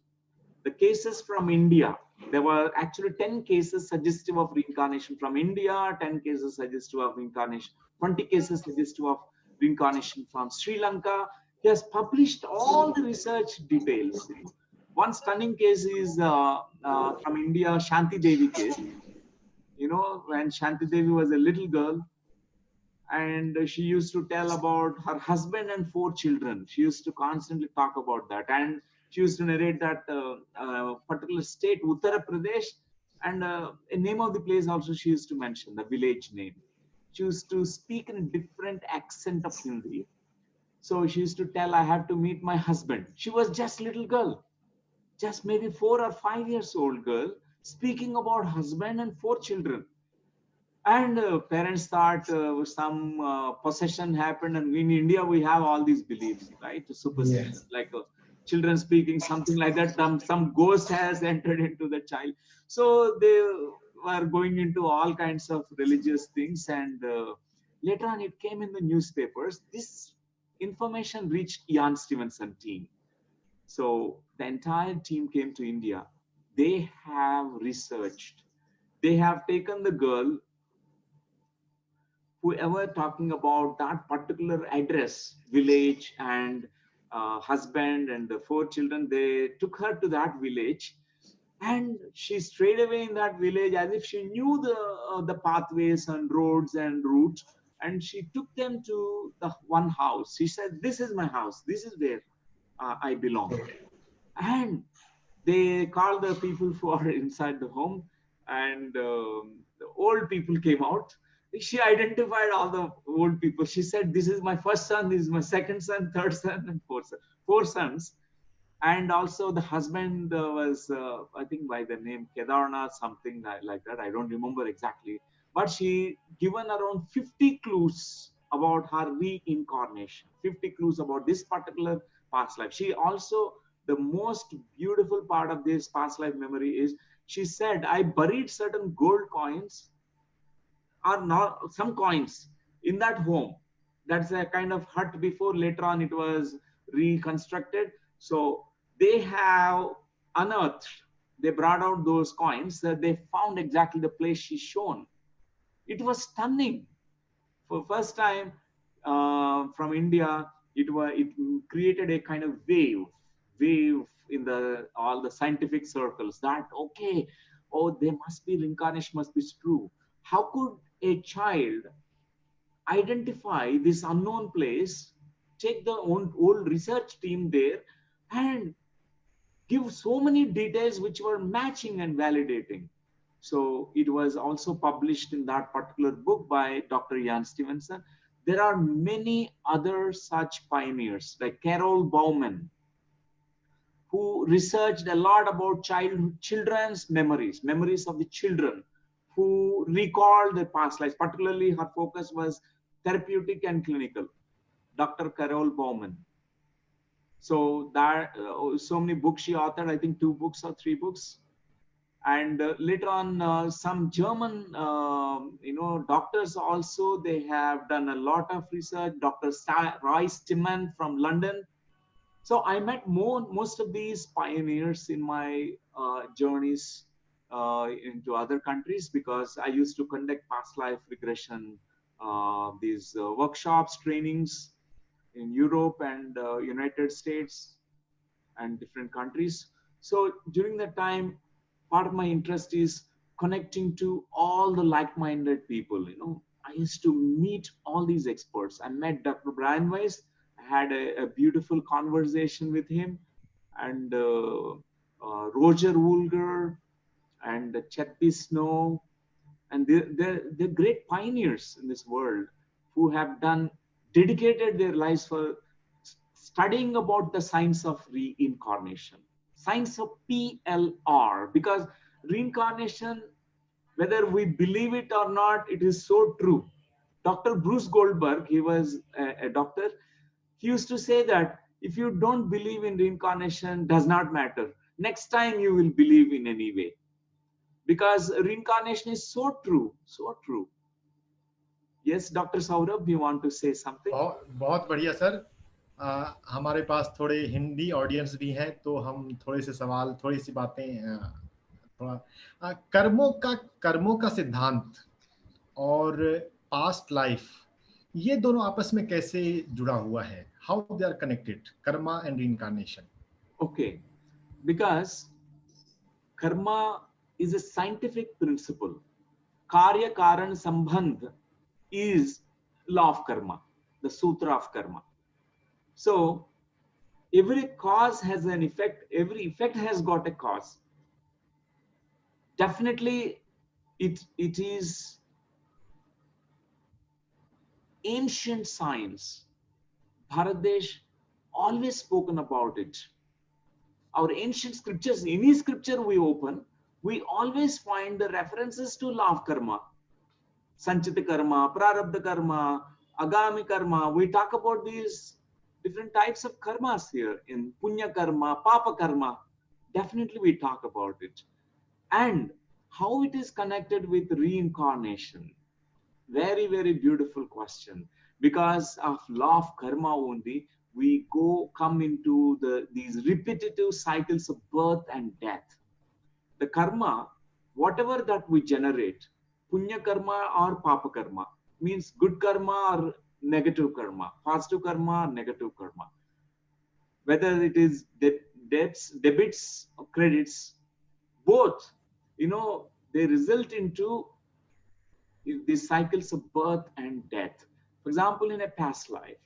The cases from India, there were actually 10 cases suggestive of reincarnation from India, 10 cases suggestive of reincarnation, 20 cases suggestive of reincarnation from Sri Lanka. He has published all the research details. One stunning case is from India, Shanti Devi case. You know, when Shanti Devi was a little girl, and she used to tell about her husband and 4 children. She used to constantly talk about that, and she used to narrate that particular state, Uttar Pradesh, and a name of the place also she used to mention, the village name. She used to speak in a different accent of Hindi. So she used to tell, I have to meet my husband. She was just little girl, just maybe 4 or 5 years old girl, speaking about husband and 4 children. And parents thought some possession happened, and in India we have all these beliefs, right? Superstitions, like children speaking something like that. Some ghost has entered into the child, so they were going into all kinds of religious things. And later on, it came in the newspapers. This information reached Ian Stevenson team, so the entire team came to India. They have researched. They have taken the girl, whoever talking about that particular address, village, and husband and the 4 children, they took her to that village, and she strayed away in that village as if she knew the pathways and roads and routes, and she took them to the one house. She said, this is my house, this is where I belong. And they called the people who are inside the home, and the old people came out. She identified all the old people. She said, this is my first son, this is my second son, third son, and four sons. And also the husband was, I think by the name Kedarnath, something like that. I don't remember exactly. But she given around 50 clues about her reincarnation, 50 clues about this particular past life. She also, the most beautiful part of this past life memory is, she said, I buried certain gold coins, or not some coins, in that home. That's a kind of hut before. Later on it was reconstructed. So they have unearthed, they brought out those coins, that they found exactly the place she's shown. It was stunning. For first time from India, it created a kind of wave in all the scientific circles, that okay, oh, there must be reincarnation, must be true. How could a child identify this unknown place, take the old research team there, and give so many details which were matching and validating? So it was also published in that particular book by Dr. Ian Stevenson. There are many other such pioneers, like Carol Bauman, who researched a lot about children's memories of the children, who recalled their past lives. Particularly, her focus was therapeutic and clinical. Dr. Carol Bauman. So that so many books she authored. I think 2 books or 3 books. And later on, some German, doctors also, they have done a lot of research. Dr. Roy Stimman from London. So I met most of these pioneers in my journeys into other countries, because I used to conduct past life regression, these workshops, trainings in Europe and United States and different countries. So during that time, part of my interest is connecting to all the like-minded people. I used to meet all these experts. I met Dr. Brian Weiss. I had a beautiful conversation with him, and Roger Woolger and Chet Snow, and they're great pioneers in this world who have dedicated their lives for studying about the science of reincarnation, science of PLR, because reincarnation, whether we believe it or not, it is so true. Dr. Bruce Goldberg, he was a doctor. He used to say that if you don't believe in reincarnation, does not matter. Next time you will believe in any way. because reincarnation is so true, so true. Yes, Dr. Saurabh, you want to say something? बहुत बढ़िया sir. हमारे पास थोड़े Hindi audience भी हैं, तो हम थोड़े से सवाल, थोड़ी सी बातें, थोड़ा कर्मों का सिद्धांत और पास्ट लाइफ, ये दोनों आपस में कैसे जुड़ा हुआ है? How they are connected, karma and reincarnation? Okay, because karma is a scientific principle. Karya Karan Sambandh is law of karma, the sutra of karma. So every cause has an effect, every effect has got a cause. Definitely it is ancient science. Bharat Desh always spoken about it. Our ancient scriptures, any scripture we open, we always find the references to law of karma. Sanchita karma, prarabdha karma, agami karma. We talk about these different types of karmas here in punya karma, papa karma. Definitely we talk about it. And how it is connected with reincarnation. Very, very beautiful question. Because of law of karma only, we come into these repetitive cycles of birth and death. The karma, whatever that we generate, punya karma or papa karma, means good karma or negative karma, positive karma or negative karma. Whether it is debits or credits, both, they result into these cycles of birth and death. For example, in a past life,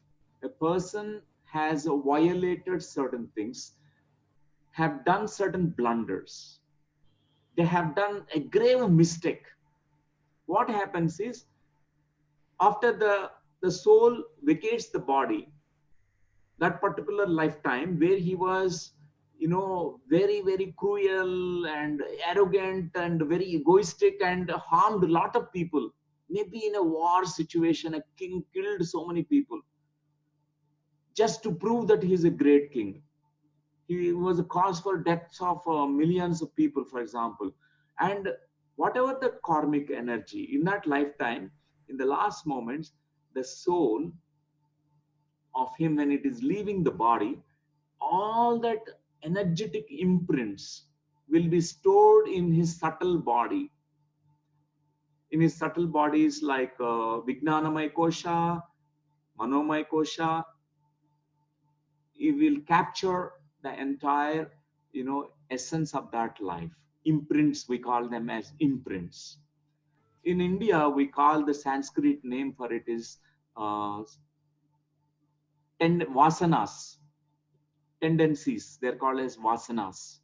a person has violated certain things, have done certain blunders. They have done a grave mistake. What happens is, after the soul vacates the body, that particular lifetime where he was, very, very cruel and arrogant and very egoistic and harmed a lot of people. Maybe in a war situation, a king killed so many people just to prove that he is a great king. He was a cause for deaths of millions of people, for example. And whatever the karmic energy in that lifetime, in the last moments, the soul of him, when it is leaving the body, all that energetic imprints will be stored in his subtle body. In his subtle bodies like Vijnanamaya Kosha, Manomaya Kosha, he will capture the entire, essence of that life. Imprints, we call them as imprints. In India, we call the Sanskrit name for it is vasanas, tendencies. They're called as vasanas.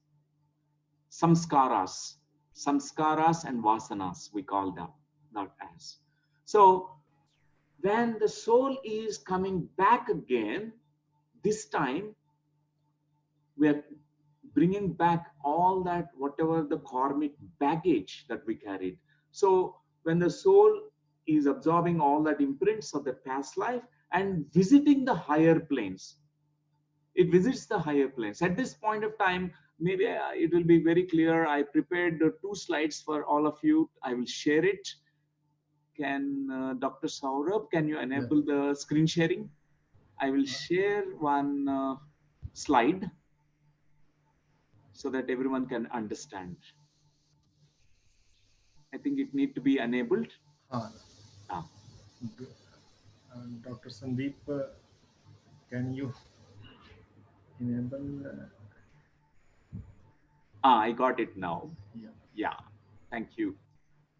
Samskaras and vasanas, we call them that as. So when the soul is coming back again, this time we are bringing back all that, whatever the karmic baggage that we carried. So when the soul is absorbing all that imprints of the past life and visiting the higher planes, it visits the higher planes. At this point of time, maybe it will be very clear. I prepared 2 slides for all of you. I will share it. Can Dr. Saurabh, can you enable the screen sharing? I will share one slide so that everyone can understand. I think it need to be enabled. Dr. Sandeep, can you enable? I got it now. Yeah, thank you.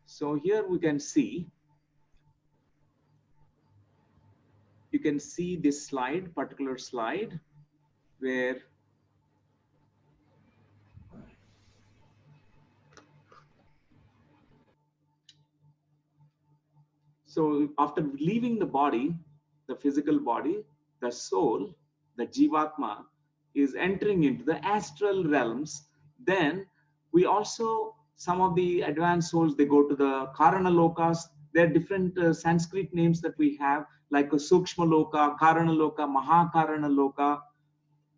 So here we can see, you can see this slide, particular slide, where so after leaving the body, the physical body, the soul, the Jivatma is entering into the astral realms. Then we also, some of the advanced souls, they go to the Karana Lokas. There are different Sanskrit names that we have, like a Sukshma Loka, Karana Loka, Mahakarana Loka.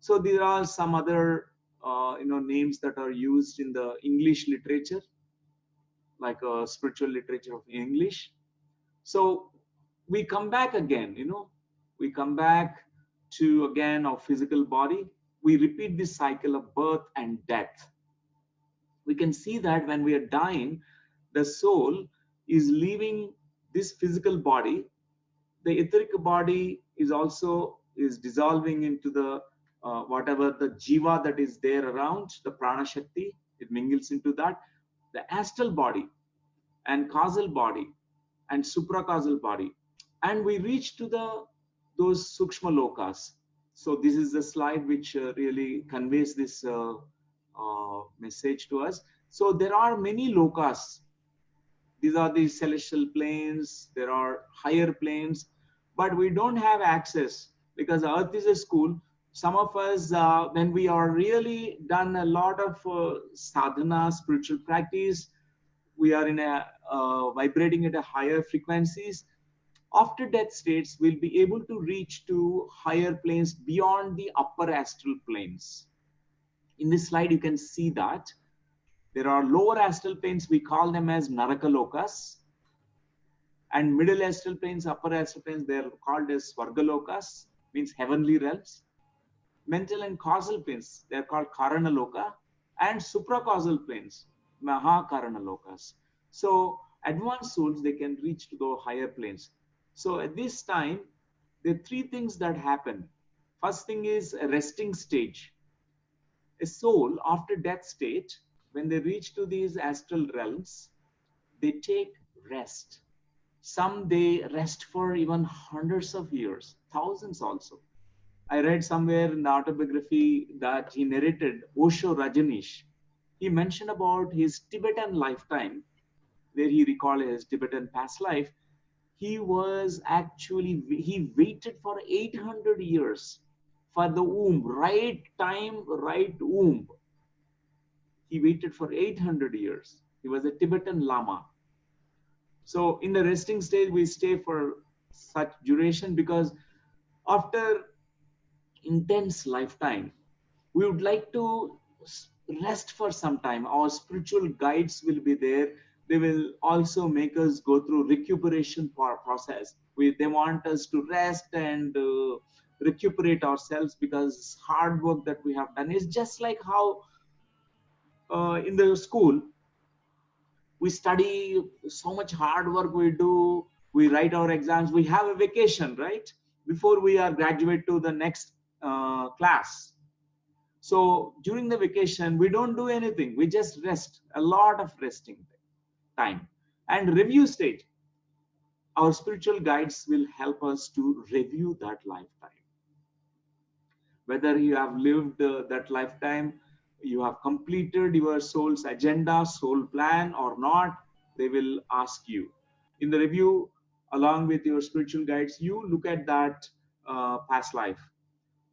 So there are some other names that are used in the English literature. like a spiritual literature of English. So we come back again, we come back to again our physical body. We repeat this cycle of birth and death. We can see that when we are dying, the soul is leaving this physical body. The etheric body is dissolving into the whatever the jiva that is there around, the prana shakti, it mingles into that. The astral body and causal body and supracausal body, and we reach to those sukshma lokas. So this is the slide which really conveys this message to us. So there are many lokas. These are the celestial planes, there are higher planes, but we don't have access because Earth is a school. Some of us, when we are really done a lot of sadhana, spiritual practice, we are in a vibrating at a higher frequencies. After death states, we'll be able to reach to higher planes beyond the upper astral planes. In this slide, you can see that there are lower astral planes, we call them as Narakalokas, and middle astral planes, upper astral planes, they're called as Swargalokas, means heavenly realms. Mental and causal planes, they're called Karanaloka, and supracausal planes, Mahakaranalokas. So advanced souls, they can reach to the higher planes. So at this time, there are three things that happen. First thing is a resting stage. A soul after death state, when they reach to these astral realms, they take rest. Some they rest for even hundreds of years, thousands also. I read somewhere in the autobiography that he narrated, Osho Rajneesh. He mentioned about his Tibetan lifetime, where he recalled his Tibetan past life. He waited for 800 years for the womb, right time, right womb. He waited for 800 years. He was a Tibetan Lama. So in the resting stage, we stay for such duration because after intense lifetime, we would like to rest for some time. Our spiritual guides will be there. They will also make us go through recuperation process. They want us to rest and recuperate ourselves because hard work that we have done is just like how in the school, we study so much hard work we do, we write our exams, we have a vacation, right? Before we are graduate to the next class. So during the vacation, we don't do anything. We just rest, a lot of resting time. And review stage, our spiritual guides will help us to review that lifetime. Whether you have lived that lifetime, you have completed your soul's agenda, soul plan or not, they will ask you. In the review, along with your spiritual guides, you look at that past life,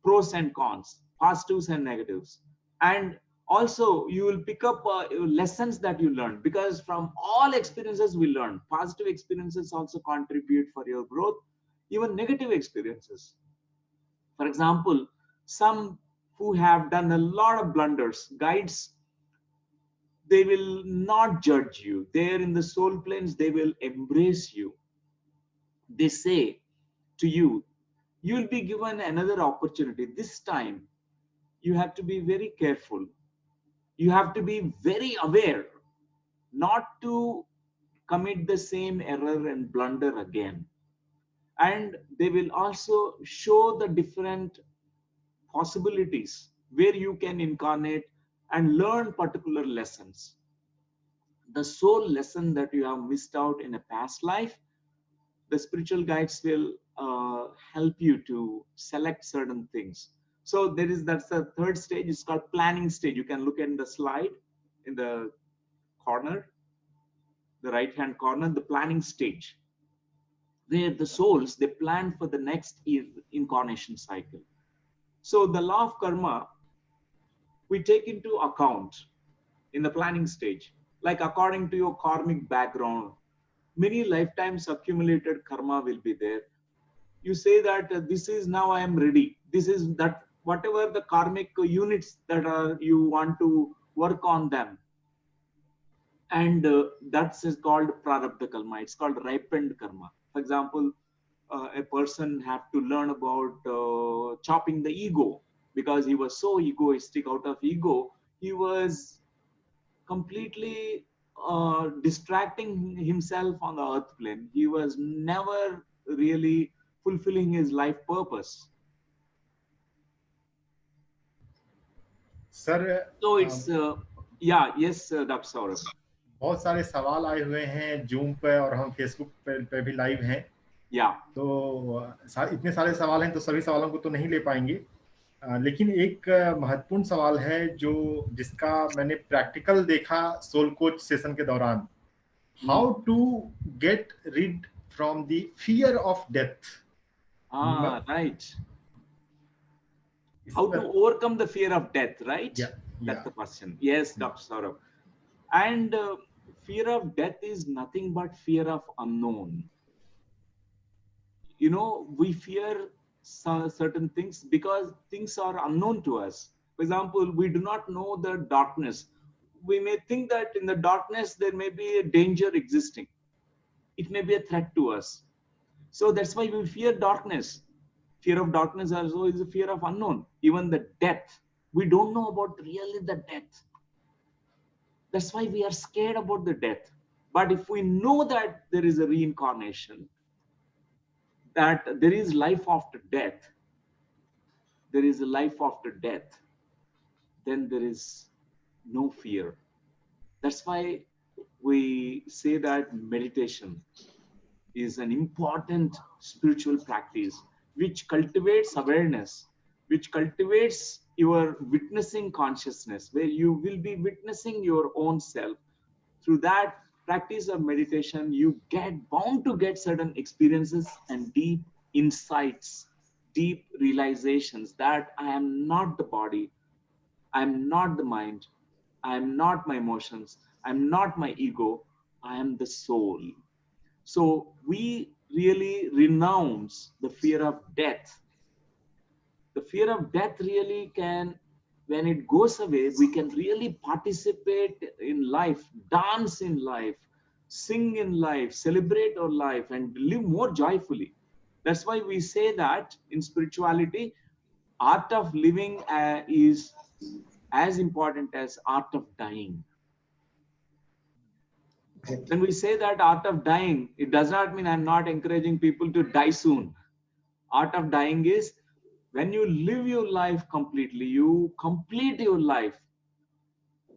pros and cons, positives and negatives. And also you will pick up lessons that you learned, because from all experiences we learn. Positive experiences also contribute for your growth, even negative experiences. For example, some who have done a lot of blunders, guides, they will not judge you. There in the soul planes, they will embrace you. They say to you, you will be given another opportunity. This time, you have to be very careful. You have to be very aware not to commit the same error and blunder again. And they will also show the different possibilities where you can incarnate and learn particular lessons. The soul lesson that you have missed out in a past life, the spiritual guides will help you to select certain things. So that's the third stage. It's called planning stage. You can look at the slide in the corner, the right hand corner, the planning stage, where the souls, they plan for the next incarnation cycle. So the law of karma, we take into account in the planning stage, like according to your karmic background, many lifetimes accumulated karma will be there. You say that this is now I am ready. This is that whatever the karmic units that are you want to work on them. And that's is called prarabdha karma. It's called ripened karma. For example, a person have to learn about chopping the ego, because he was so egoistic. Out of ego, he was completely distracting himself on the earth plane. He was never really fulfilling his life purpose. Sir So it's yes, Dr. Saurabh. बहुत सारे सवाल आए हुए हैं zoom पे, और हम Facebook पे भी लाइव हैं। Yeah. तो इतने सारे सवाल हैं तो सभी सवालों को तो नहीं ले पाएंगे, लेकिन एक महत्वपूर्ण सवाल है जो जिसका मैंने प्रैक्टिकल देखा सोल कोच सेशन के दौरान। How to get rid from the fear of death. Right. How to overcome the fear of death, right? Yeah. That's the question. Yes, Dr. Saurabh. And fear of death is nothing but fear of unknown. You know, we fear certain things because things are unknown to us. For example, we do not know the darkness. We may think that in the darkness there may be a danger existing. It may be a threat to us. So that's why we fear darkness. Fear of darkness also is a fear of unknown. Even the death, we don't know about really the death. That's why we are scared about the death. But if we know that there is a reincarnation, that there is life after death, there is a life after death, then there is no fear. That's why we say that meditation is an important spiritual practice which cultivates awareness, which cultivates your witnessing consciousness, where you will be witnessing your own self. Through that practice of meditation, you get bound to get certain experiences and deep insights, deep realizations that I am not the body, I am not the mind, I am not my emotions, I am not my ego, I am the soul. So we really renounce the fear of death. The fear of death really can, when it goes away, we can really participate in life, dance in life, sing in life, celebrate our life, and live more joyfully. That's why we say that in spirituality, art of living is as important as art of dying. When we say that art of dying, it does not mean I'm not encouraging people to die soon. Art of dying is when you live your life completely, you complete your life.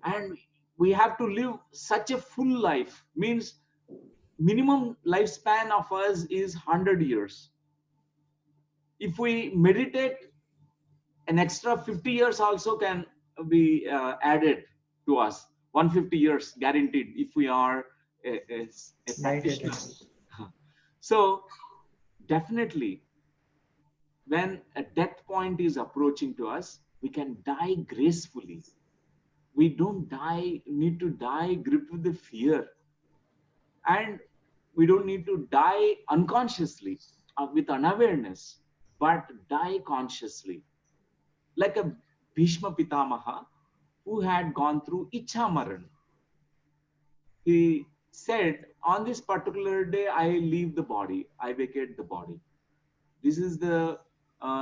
And we have to live such a full life, means minimum lifespan of us is 100 years. If we meditate, an extra 50 years also can be added to us. 150 years guaranteed if we are a practitioner. So definitely, when a death point is approaching to us, we can die gracefully. We don't need to die gripped with the fear. And we don't need to die unconsciously with unawareness, but die consciously. Like a Bhishma Pitamaha who had gone through Ichha Maran. He said, on this particular day, I leave the body, I vacate the body. This is the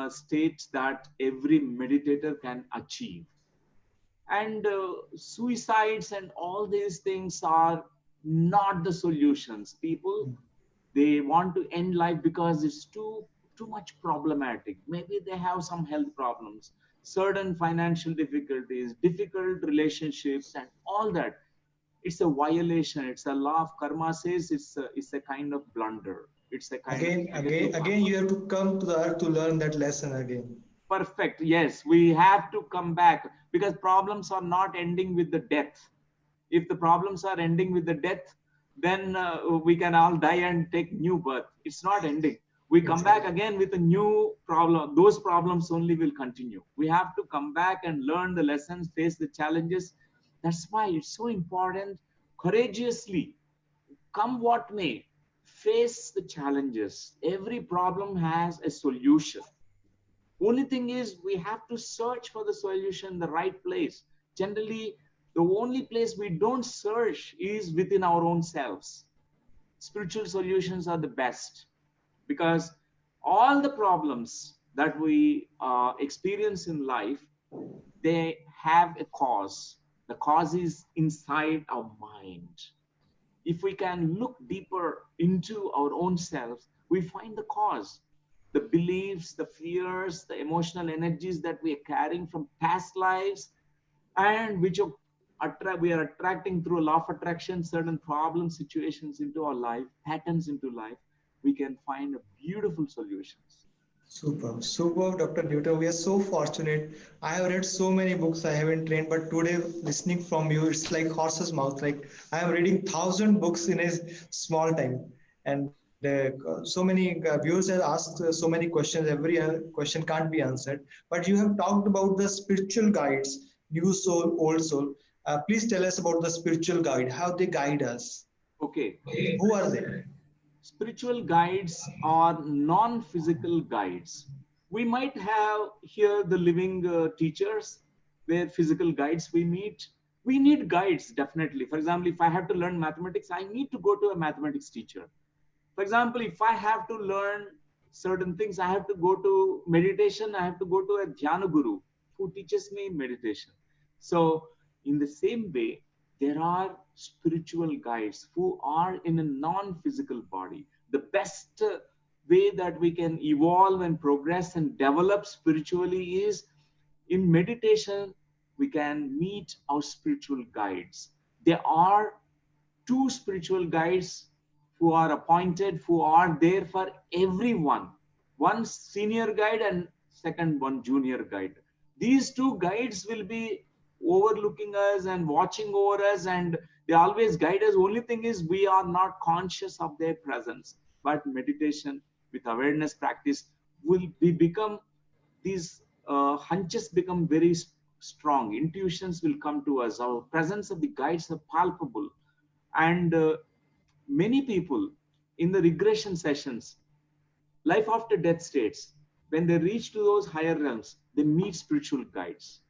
state that every meditator can achieve. And suicides and all these things are not the solutions. People, they want to end life because it's too much problematic. Maybe they have some health problems, certain financial difficulties, difficult relationships, and all that. It's a violation. It's a law of karma says it's a kind of blunder. It's a kind again you have to come to the earth to learn that lesson again. Perfect. Yes, we have to come back because problems are not ending with the death. If the problems are ending with the death, then we can all die and take new birth. It's not ending. We come back again with a new problem. Those problems only will continue. We have to come back and learn the lessons, face the challenges. That's why it's so important, courageously, come what may, face the challenges. Every problem has a solution. Only thing is we have to search for the solution in the right place. Generally, The only place we don't search is within our own selves. Spiritual solutions are the best, because all the problems that we experience in life, they have a cause. The cause is inside our mind. If we can look deeper into our own selves, we find the cause. The beliefs, the fears, the emotional energies that we are carrying from past lives, and which we are attracting through a law of attraction certain problem situations into our life, patterns into life, we can find a beautiful solutions. Super, super, Dr. Newton. We are so fortunate. I have read so many books. I haven't trained, but today listening from you, it's like horse's mouth. Like I am reading 1,000 books in a small time, and so many viewers have asked so many questions. Every question can't be answered. But you have talked about the spiritual guides, new soul, old soul. Please tell us about the spiritual guide. How they guide us. Okay. Who are they? Spiritual guides are non-physical guides. We might have here the living teachers, where physical guides we meet. We need guides, definitely. For example, if I have to learn mathematics, I need to go to a mathematics teacher. For example, if I have to learn certain things, I have to go to meditation, I have to go to a dhyana guru who teaches me meditation. So in the same way, there are spiritual guides who are in a non-physical body. The best way that we can evolve and progress and develop spiritually is in meditation. We can meet our spiritual guides. There are two spiritual guides who are appointed, who are there for everyone. One senior guide and second one junior guide. These two guides will be overlooking us and watching over us, and they always guide us. Only thing is we are not conscious of their presence. But meditation with awareness practice will we become these hunches become very strong. Intuitions will come to us. Our presence of the guides are palpable. And many people in the regression sessions, life after death states, when they reach to those higher realms, they meet spiritual guides.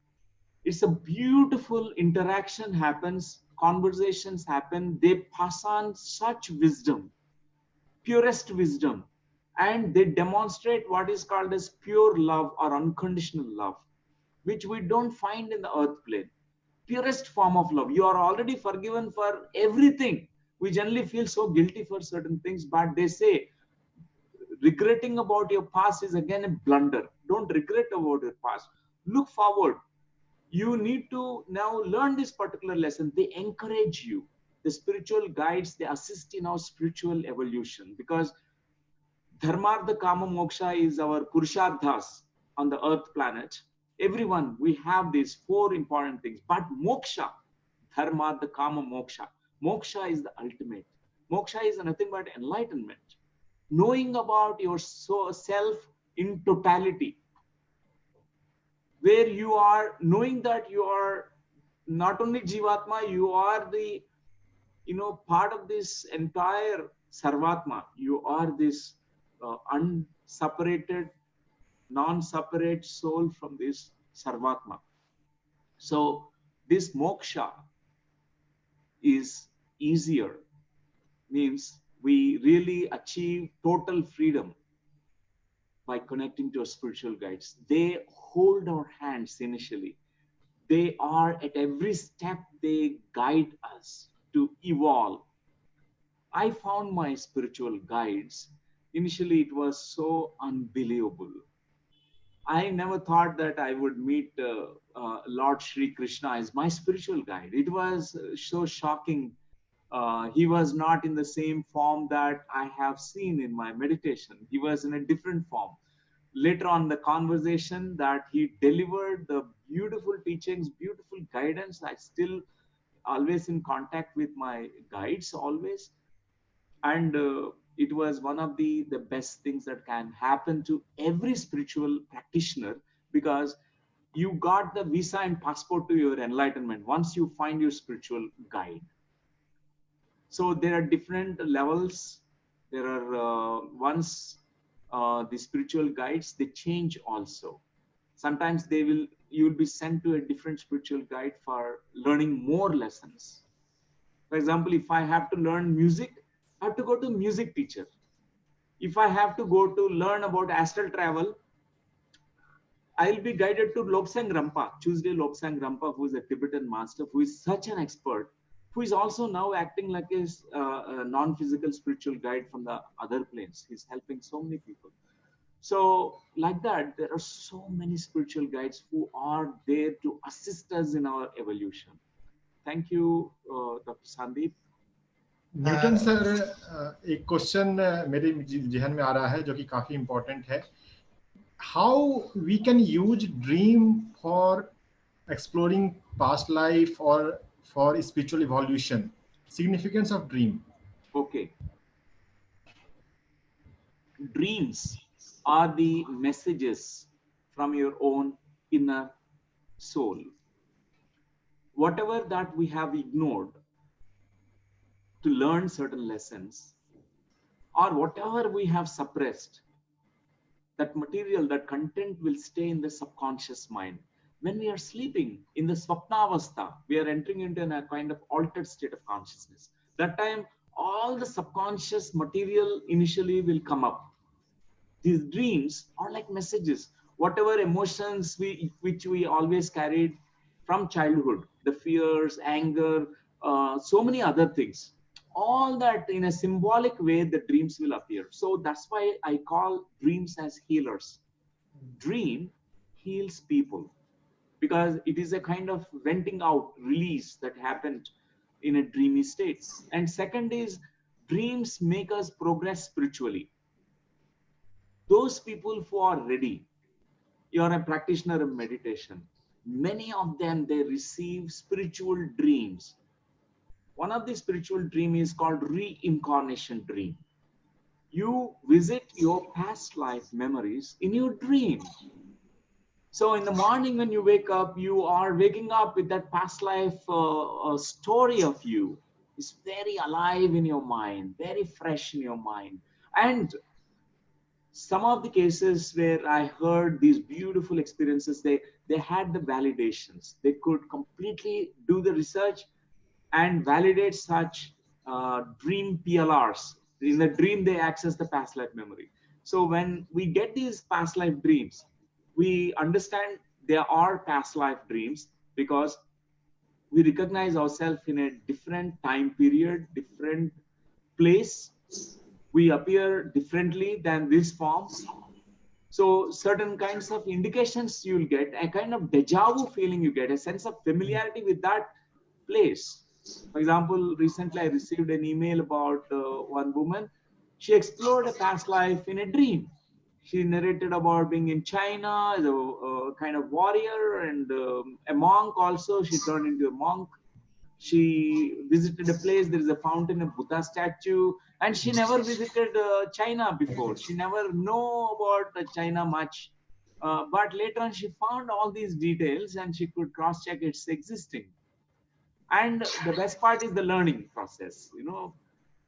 It's a beautiful interaction happens, conversations happen, they pass on such wisdom, purest wisdom, and they demonstrate what is called as pure love or unconditional love, which we don't find in the earth plane. Purest form of love. You are already forgiven for everything. We generally feel so guilty for certain things, but they say regretting about your past is again a blunder. Don't regret about your past. Look forward. You need to now learn this particular lesson. They encourage you. The spiritual guides, they assist in our spiritual evolution, because dharmartha kama moksha is our purusharthas on the earth planet. Everyone, we have these four important things. But moksha, dharmartha kama moksha, moksha is the ultimate. Moksha is nothing but enlightenment, knowing about your self in totality, where you are knowing that you are not only jivatma, you are the part of this entire sarvatma. You are this unseparated, non-separate soul from this sarvatma. So this moksha is easier, means we really achieve total freedom by connecting to our spiritual guides. They hold our hands initially. They are at every step, they guide us to evolve. I found my spiritual guides. Initially, it was so unbelievable. I never thought that I would meet Lord Shri Krishna as my spiritual guide. It was so shocking. He was not in the same form that I have seen in my meditation. He was in a different form. Later on, the conversation that he delivered, the beautiful teachings, beautiful guidance, I still always in contact with my guides always. And it was one of the best things that can happen to every spiritual practitioner, because you got the visa and passport to your enlightenment once you find your spiritual guide. So there are different levels. There are once the spiritual guides, they change also. Sometimes they will you will be sent to a different spiritual guide for learning more lessons. For example, if I have to learn music, I have to go to music teacher. If I have to go to learn about astral travel, I'll be guided to Lobsang Rampa, Tuesday Lobsang Rampa, who is a Tibetan master, who is such an expert, who is also now acting like a non-physical spiritual guide from the other planes. He's helping so many people. So like that, there are so many spiritual guides who are there to assist us in our evolution. Thank you, Dr. Sandeep. Newton sir, एक question मेरे जहन में आ रहा है जो कि काफी important है. How we can use dream for exploring past life or for spiritual evolution? Significance of dream. Okay. Dreams are the messages from your own inner soul. Whatever that we have ignored to learn certain lessons, or whatever we have suppressed, that material, that content will stay in the subconscious mind. When we are sleeping in the swapnavastha, we are entering into a kind of altered state of consciousness. That time, all the subconscious material initially will come up. These dreams are like messages. Whatever emotions which we always carried from childhood, the fears, anger, so many other things, all that in a symbolic way, the dreams will appear. So that's why I call dreams as healers. Dream heals people because it is a kind of venting out, release that happened in a dreamy state. And second is, dreams make us progress spiritually. Those people who are ready, you're a practitioner of meditation, many of them, they receive spiritual dreams. One of the spiritual dream is called reincarnation dream. You visit your past life memories in your dream. So in the morning when you wake up, you are waking up with that past life story of you. It's very alive in your mind, very fresh in your mind. And some of the cases where I heard these beautiful experiences, they had the validations. They could completely do the research and validate such dream PLRs. In the dream, they access the past life memory. So when we get these past life dreams, we understand there are past life dreams because we recognize ourselves in a different time period, different place. We appear differently than these forms. So certain kinds of indications you'll get, a kind of deja vu feeling you get, a sense of familiarity with that place. For example, recently I received an email about one woman. She explored a past life in a dream. She narrated about being in China as a kind of warrior and a monk also. She turned into a monk. She visited a place, there is a fountain, a Buddha statue, and she never visited China before. She never know about China much. But later on, she found all these details and she could cross-check its existing. And the best part is the learning process, you know.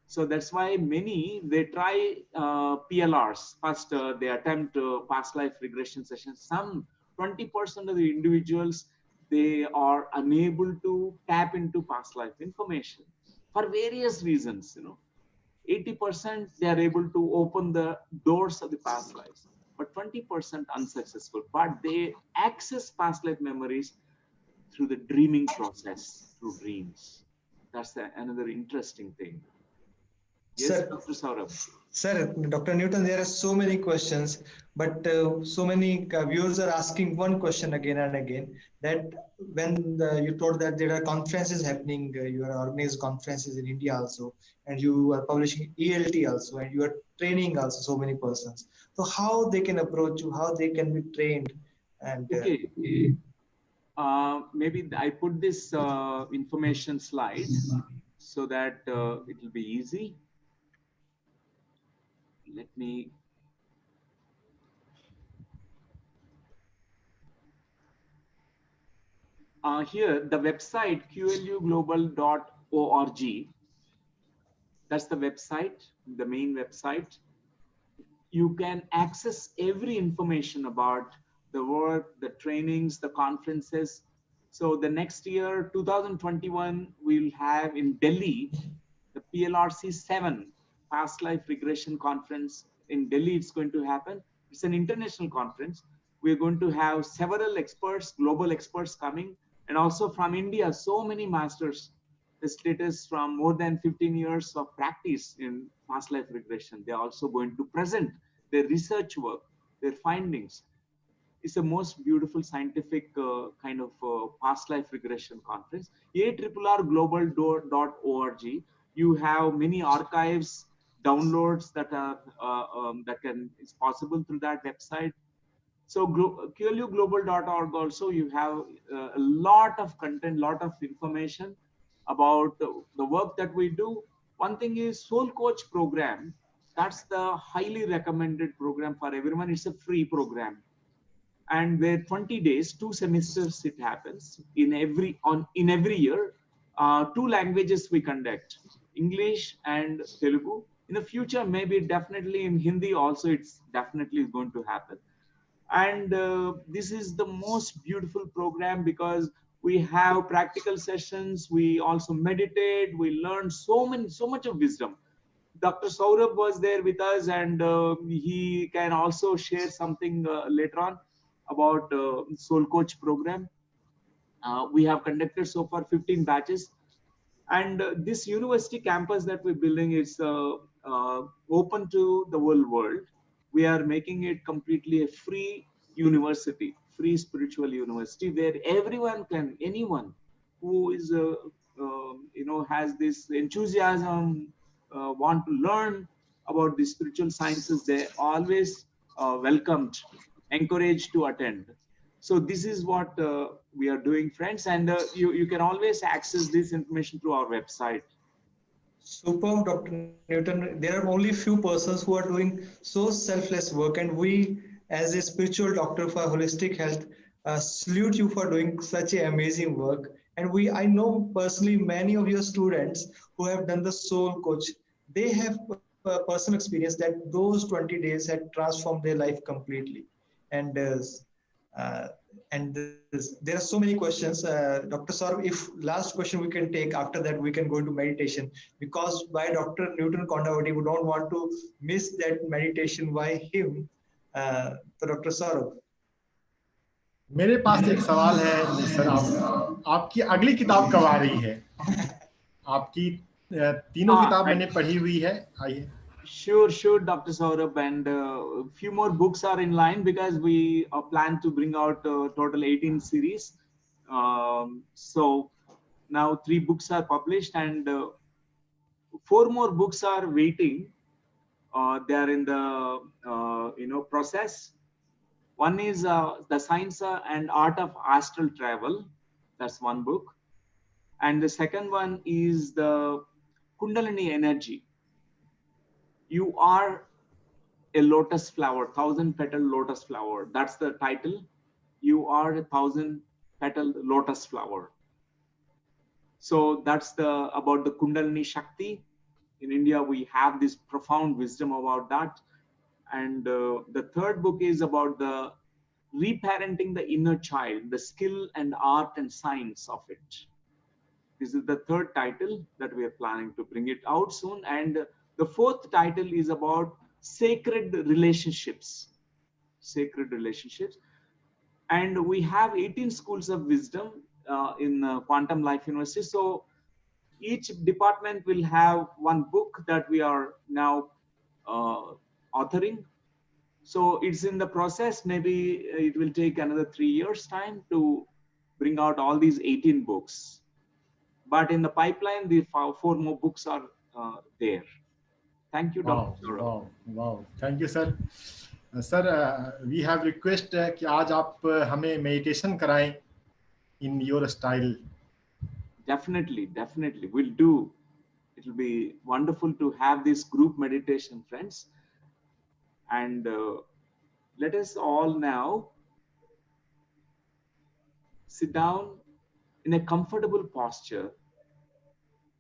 So that's why many, they try PLRs. First, they attempt past life regression sessions. Some 20% of the individuals, they are unable to tap into past life information for various reasons, you know. 80% they are able to open the doors of the past lives, but 20% unsuccessful. But they access past life memories through the dreaming process, through dreams. That's another interesting thing. Yes, Sir, Dr. Saurabh. Sir, Dr. Newton, there are so many questions, but so many viewers are asking one question again and again, that when you told that there are conferences happening, you are organizing conferences in India also, and you are publishing ELT also, and you are training also so many persons. So how they can approach you, how they can be trained? And Okay. Maybe I put this information slide so that it will be easy. Let me. Here, the website qluglobal.org. That's the website, the main website. You can access every information about the work, the trainings, the conferences. So the next year, 2021, we'll have in Delhi, the PLRC 7 Past Life Regression Conference in Delhi. It's going to happen. It's an international conference. We're going to have several experts, global experts coming, and also from India, so many masters, facilitators from more than 15 years of practice in past life regression. They're also going to present their research work, their findings. It's a most beautiful scientific kind of past life regression conference. ARRRglobal.org. You have many archives, downloads that are is possible through that website. So QLUglobal.org also, you have a lot of content, lot of information about the work that we do. One thing is Soul Coach program. That's the highly recommended program for everyone. It's a free program, and where 20 days, 2 semesters it happens in every year. 2 languages we conduct, English and Telugu. In the future, maybe definitely in Hindi also, it's definitely going to happen. And this is the most beautiful program because we have practical sessions, we also meditate, we learn so much of wisdom. Dr. Saurabh was there with us, and he can also share something later on about Soul Coach program. We have conducted so far 15 batches, and this university campus that we're building is open to the whole world. We are making it completely a free university, free spiritual university, where anyone who is has this enthusiasm, want to learn about the spiritual sciences, they always welcomed, encouraged to attend. So this is what we are doing, friends, and you can always access this information through our website. Superb, Dr. Newton. There are only few persons who are doing so selfless work, and we, as a spiritual doctor for holistic health, salute you for doing such an amazing work. And I know personally many of your students who have done the Soul Coach. They have personal experience that those 20 days had transformed their life completely. And uh, there are so many questions. Dr. Saurabh, if last question we can take, after that we can go into meditation, because by Dr. Newton Kondawati, we don't want to miss that meditation by him. So Dr. Saurabh. मेरे पास एक सवाल है sir, आपकी अगली किताब कब आ रही है? आपकी तीनों किताब मैंने पढ़ी हुई है. आइए. Sure, Dr. Saurabh, and few more books are in line because we plan to bring out total 18 series. So now 3 books are published, and 4 more books are waiting. They are in the process. One is The Science and Art of Astral Travel. That's one book. And the second one is the Kundalini Energy. You are a lotus flower, 1,000-petal lotus flower. That's the title. You are a 1,000-petal lotus flower. So that's about the Kundalini Shakti. In India, we have this profound wisdom about that. And the third book is about the reparenting the inner child, the skill and art and science of it. This is the third title that we are planning to bring it out soon. And the fourth title is about sacred relationships. Sacred relationships. And we have 18 schools of wisdom in Quantum Life University. So each department will have one book that we are now authoring. So it's in the process. Maybe it will take another 3 years time to bring out all these 18 books. But in the pipeline, the 4 more books are there. Thank you, Dr. Wow. Thank you, sir. Sir, we have request कि आज आप हमें meditation कराएं in your style. Definitely, we'll do. It will be wonderful to have this group meditation, friends. And let us all now sit down in a comfortable posture.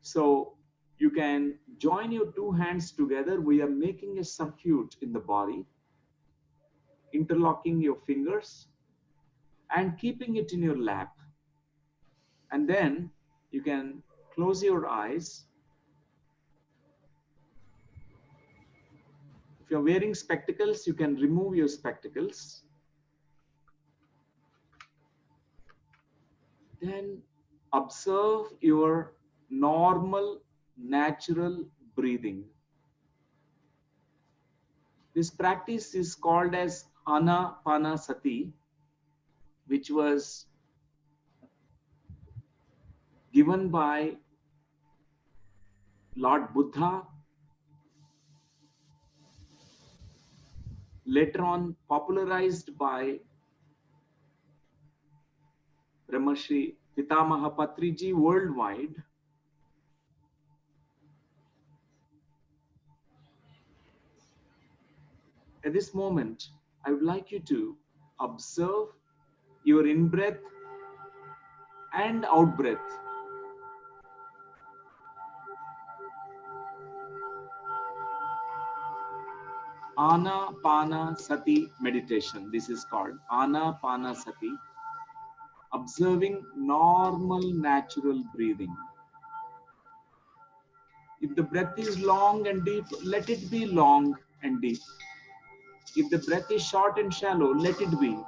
So you can join your 2 hands together. We are making a circuit in the body, interlocking your fingers and keeping it in your lap. And then you can close your eyes. If you're wearing spectacles, you can remove your spectacles. Then observe your normal, natural breathing. This practice is called as Anapanasati, which was given by Lord Buddha, later on popularized by Brahmarshi Pitamaha Patriji worldwide. At this moment, I would like you to observe your in-breath and out-breath. Anapanasati meditation. This is called Anapanasati. Observing normal, natural breathing. If the breath is long and deep, let it be long and deep. If the breath is short and shallow, let it be.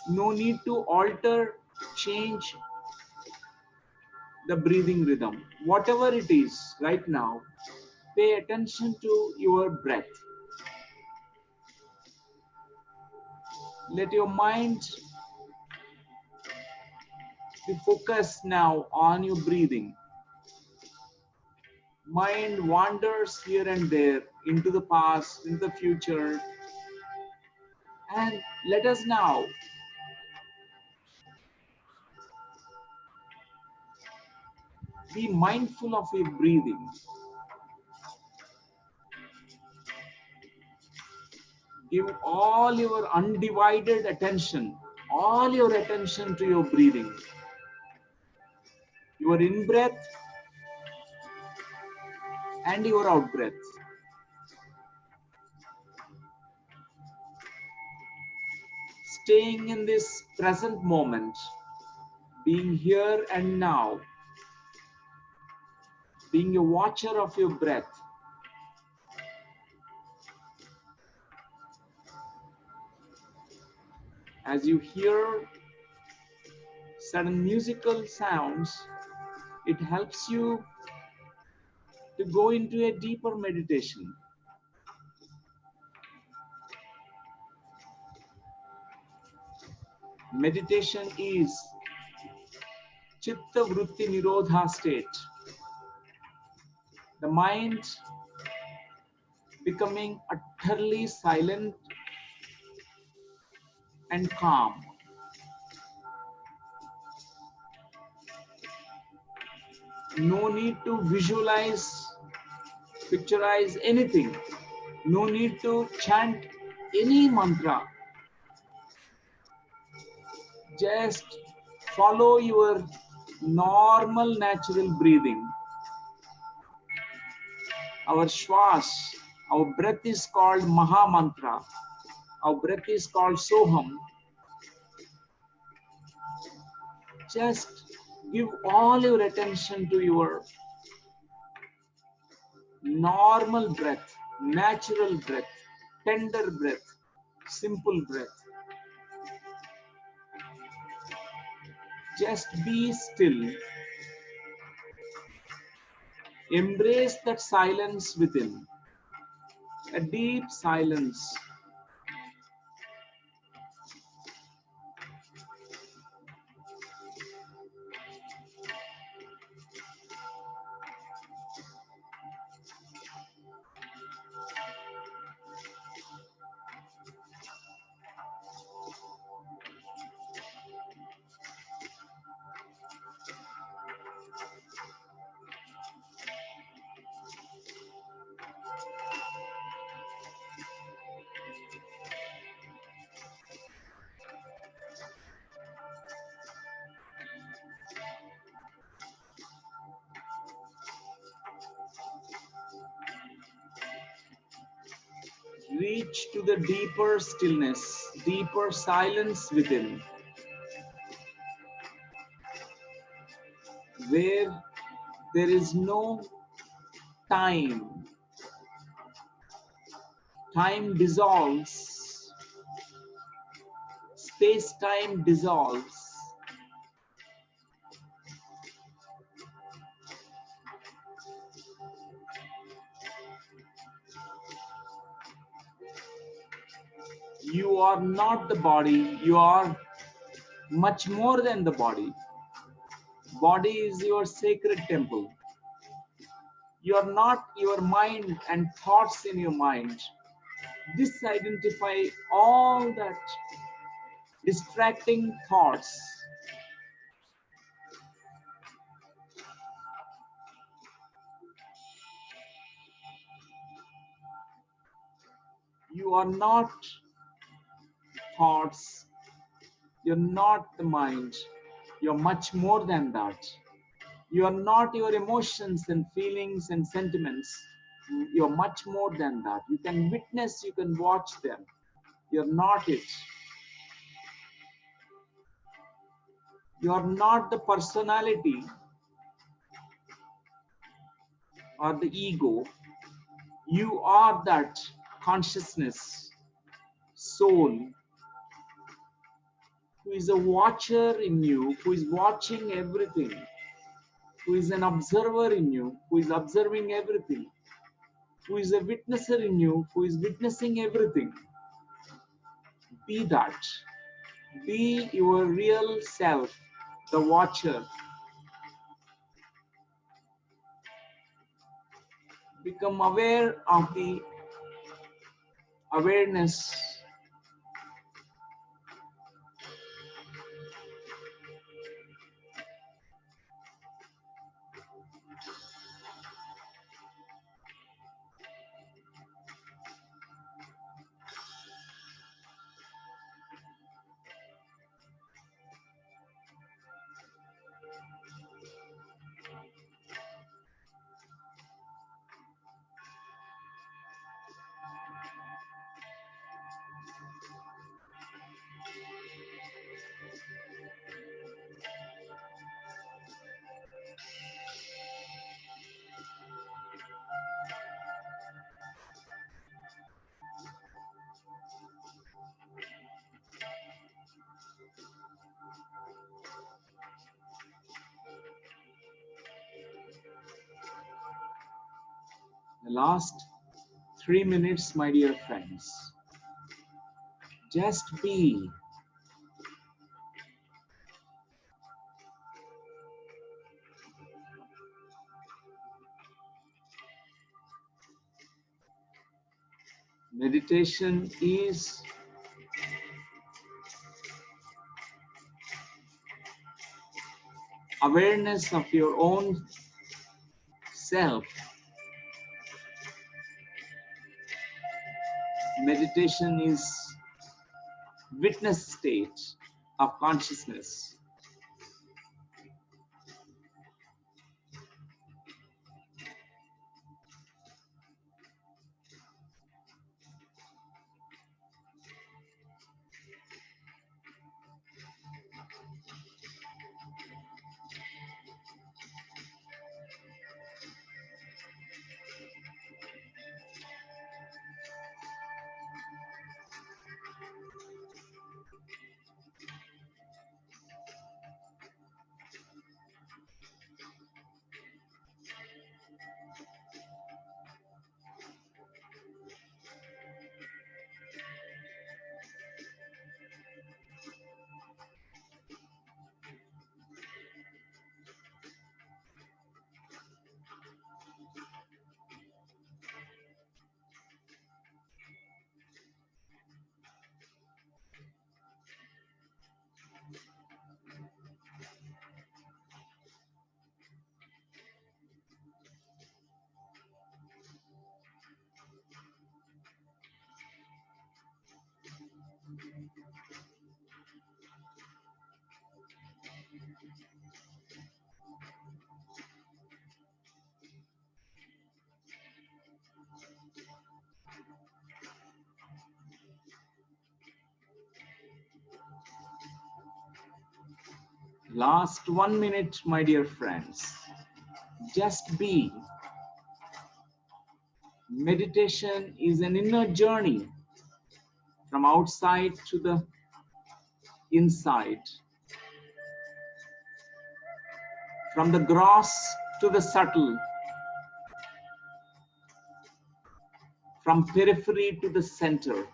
No need to alter, change the breathing rhythm. Whatever it is right now, pay attention to your breath. Let your mind be focused now on your breathing. Mind wanders here and there into the past, into the future. And let us now be mindful of your breathing. Give all your undivided attention, all your attention to your breathing. Your in-breath and your out-breath. Staying in this present moment, being here and now, being a watcher of your breath. As you hear certain musical sounds, it helps you to go into a deeper meditation. Meditation is Chitta Vritti Nirodha state. The mind becoming utterly silent and calm. No need to visualize, picturize anything. No need to chant any mantra. Just follow your normal natural breathing. Our shwas, our breath is called Maha Mantra. Our breath is called Soham. Just give all your attention to your normal breath, natural breath, tender breath, simple breath. Just be still. Embrace that silence within, a deep silence. Reach to the deeper stillness, deeper silence within, where there is no time. Time dissolves, space-time dissolves. You are not the body, you are much more than the body. Body is your sacred temple. You are not your mind and thoughts in your mind. Disidentify all that distracting thoughts. You are not thoughts. You're not the mind. You're much more than that. You are not your emotions and feelings and sentiments. You're much more than that. You can witness, you can watch them. You're not it. You're not the personality or the ego. You are that consciousness, soul, who is a watcher in you, who is watching everything, who is an observer in you, who is observing everything, who is a witnesser in you, who is witnessing everything. Be that. Be your real self, the watcher. Become aware of the awareness. The last 3 minutes, my dear friends. Just be. Meditation is awareness of your own self. Meditation is witness state of consciousness. Last 1 minute, my dear friends. Just be. Meditation is an inner journey from outside to the inside, from the gross to the subtle, from periphery to the center.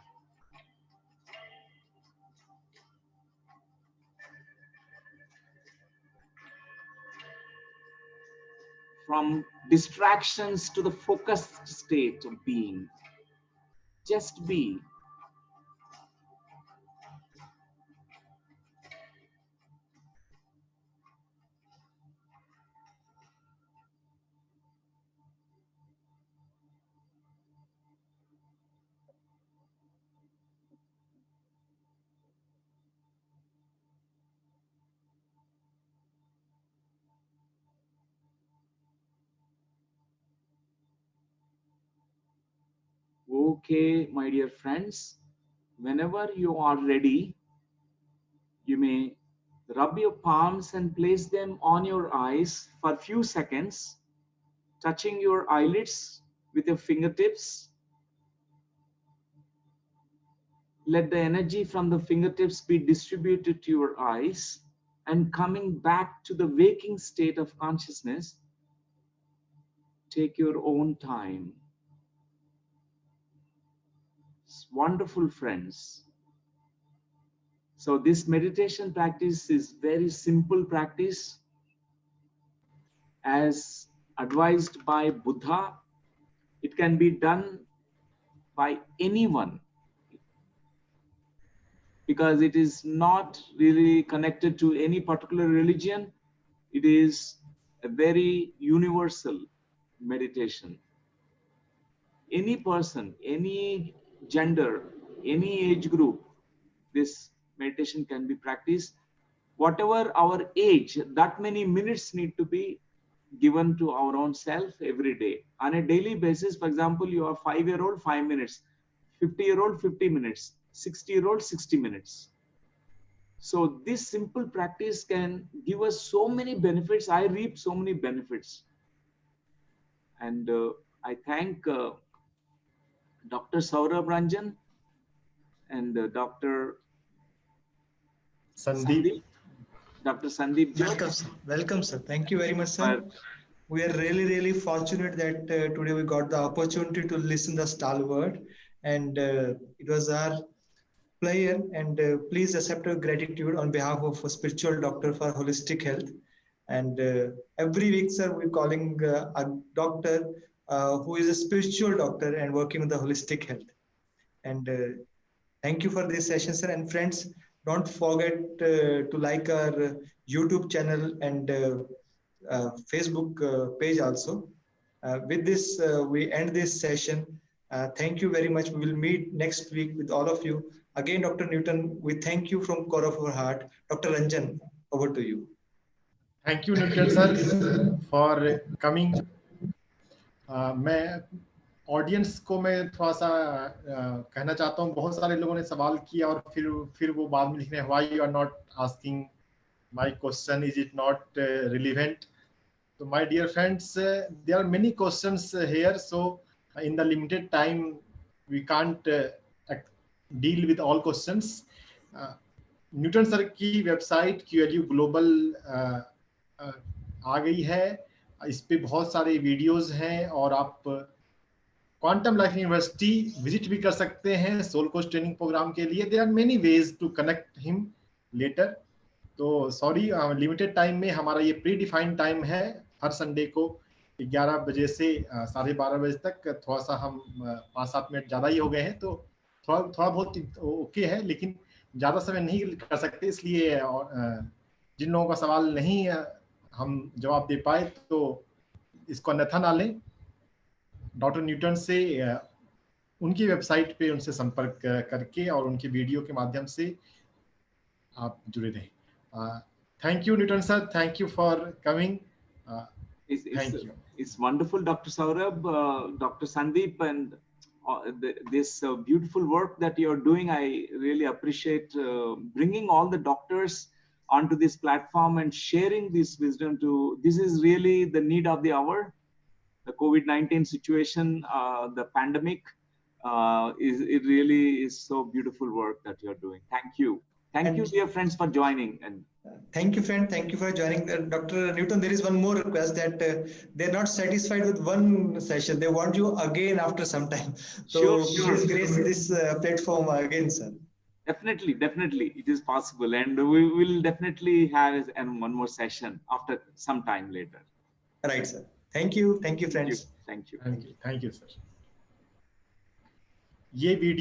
From distractions to the focused state of being. Just be. Okay, my dear friends, whenever you are ready, you may rub your palms and place them on your eyes for a few seconds, touching your eyelids with your fingertips. Let the energy from the fingertips be distributed to your eyes, and coming back to the waking state of consciousness, take your own time. It's wonderful, friends. So this meditation practice is very simple practice as advised by Buddha. It can be done by anyone because it is not really connected to any particular religion. It is a very universal meditation. Any person, any gender, any age group, this meditation can be practiced. Whatever our age, that many minutes need to be given to our own self every day. On a daily basis, for example, you are 5-year-old, 5 minutes, 50-year-old, 50 minutes, 60-year-old, 60 minutes. So this simple practice can give us so many benefits. I reap so many benefits. And I thank Dr. Saurabh Ranjan and Dr. Sandeep. Dr. Sandeep. Welcome, welcome, sir. Thank you very much, sir. We are really fortunate that today we got the opportunity to listen the stalwart, and it was our pleasure. And please accept our gratitude on behalf of a spiritual doctor for holistic health. And every week, sir, we're calling a doctor who is a spiritual doctor and working with the holistic health. And thank you for this session, sir. And friends, don't forget to like our YouTube channel and Facebook page also. With this, we end this session. Thank you very much. We will meet next week with all of you. Again, Dr. Newton, we thank you from core of our heart. Dr. Ranjan, over to you. Thank you, Newton sir, for coming. मैं audience को मैं थोड़ा सा कहना चाहता हूँ, बहुत सारे लोगों ने सवाल किया और फिर वो बाद में लिख रहे हैं why you are not asking my question, is it not relevant. तो my dear friends, there are many questions here, so in the limited time we can't deal with all questions. Newton sir की website QLU global आ गई है. इस पे बहुत सारे videos हैं और आप क्वांटम लाइफ यूनिवर्सिटी विजिट भी कर सकते हैं सोल कोच ट्रेनिंग प्रोग्राम के लिए. There are many ways to connect him later. तो सॉरी, लिमिटेड टाइम में हमारा ये प्री डिफाइंड टाइम है. हर संडे को 11 बजे से 12:30 बजे तक. थोड़ा सा हम 5-7 मिनट ज़्यादा ही हो गए हैं, तो थोड़ा बहुत ओके है, लेकिन ज़्यादा समय नहीं कर सकते. इसलिए जिन लोगों का सवाल नहीं हम जवाब दे पाए तो इसको अन्यथा ना लें. डॉक्टर न्यूटन से उनकी वेबसाइट पे उनसे संपर्क करके और उनके वीडियो के माध्यम से आप जुड़े रहें. Thank you Newton sir, thank you for coming. Thank you. It's wonderful, Dr. Saurabh, Dr. Sandeep, and this beautiful work that you're doing. I really appreciate bringing all the doctors onto this platform and sharing this wisdom to, this is really the need of the hour. The COVID-19 situation, the pandemic, it really is so beautiful work that you're doing. Thank you. Thank you, dear friends, for joining. And thank you, friend. Thank you for joining. Dr. Newton, there is one more request that they're not satisfied with one session. They want you again after some time. So Sure. please grace this platform again, sir. Definitely, it is possible. And we will definitely have one more session after some time later. Right, sir. Thank you, friends. Thank you. Thank you, sir. ये video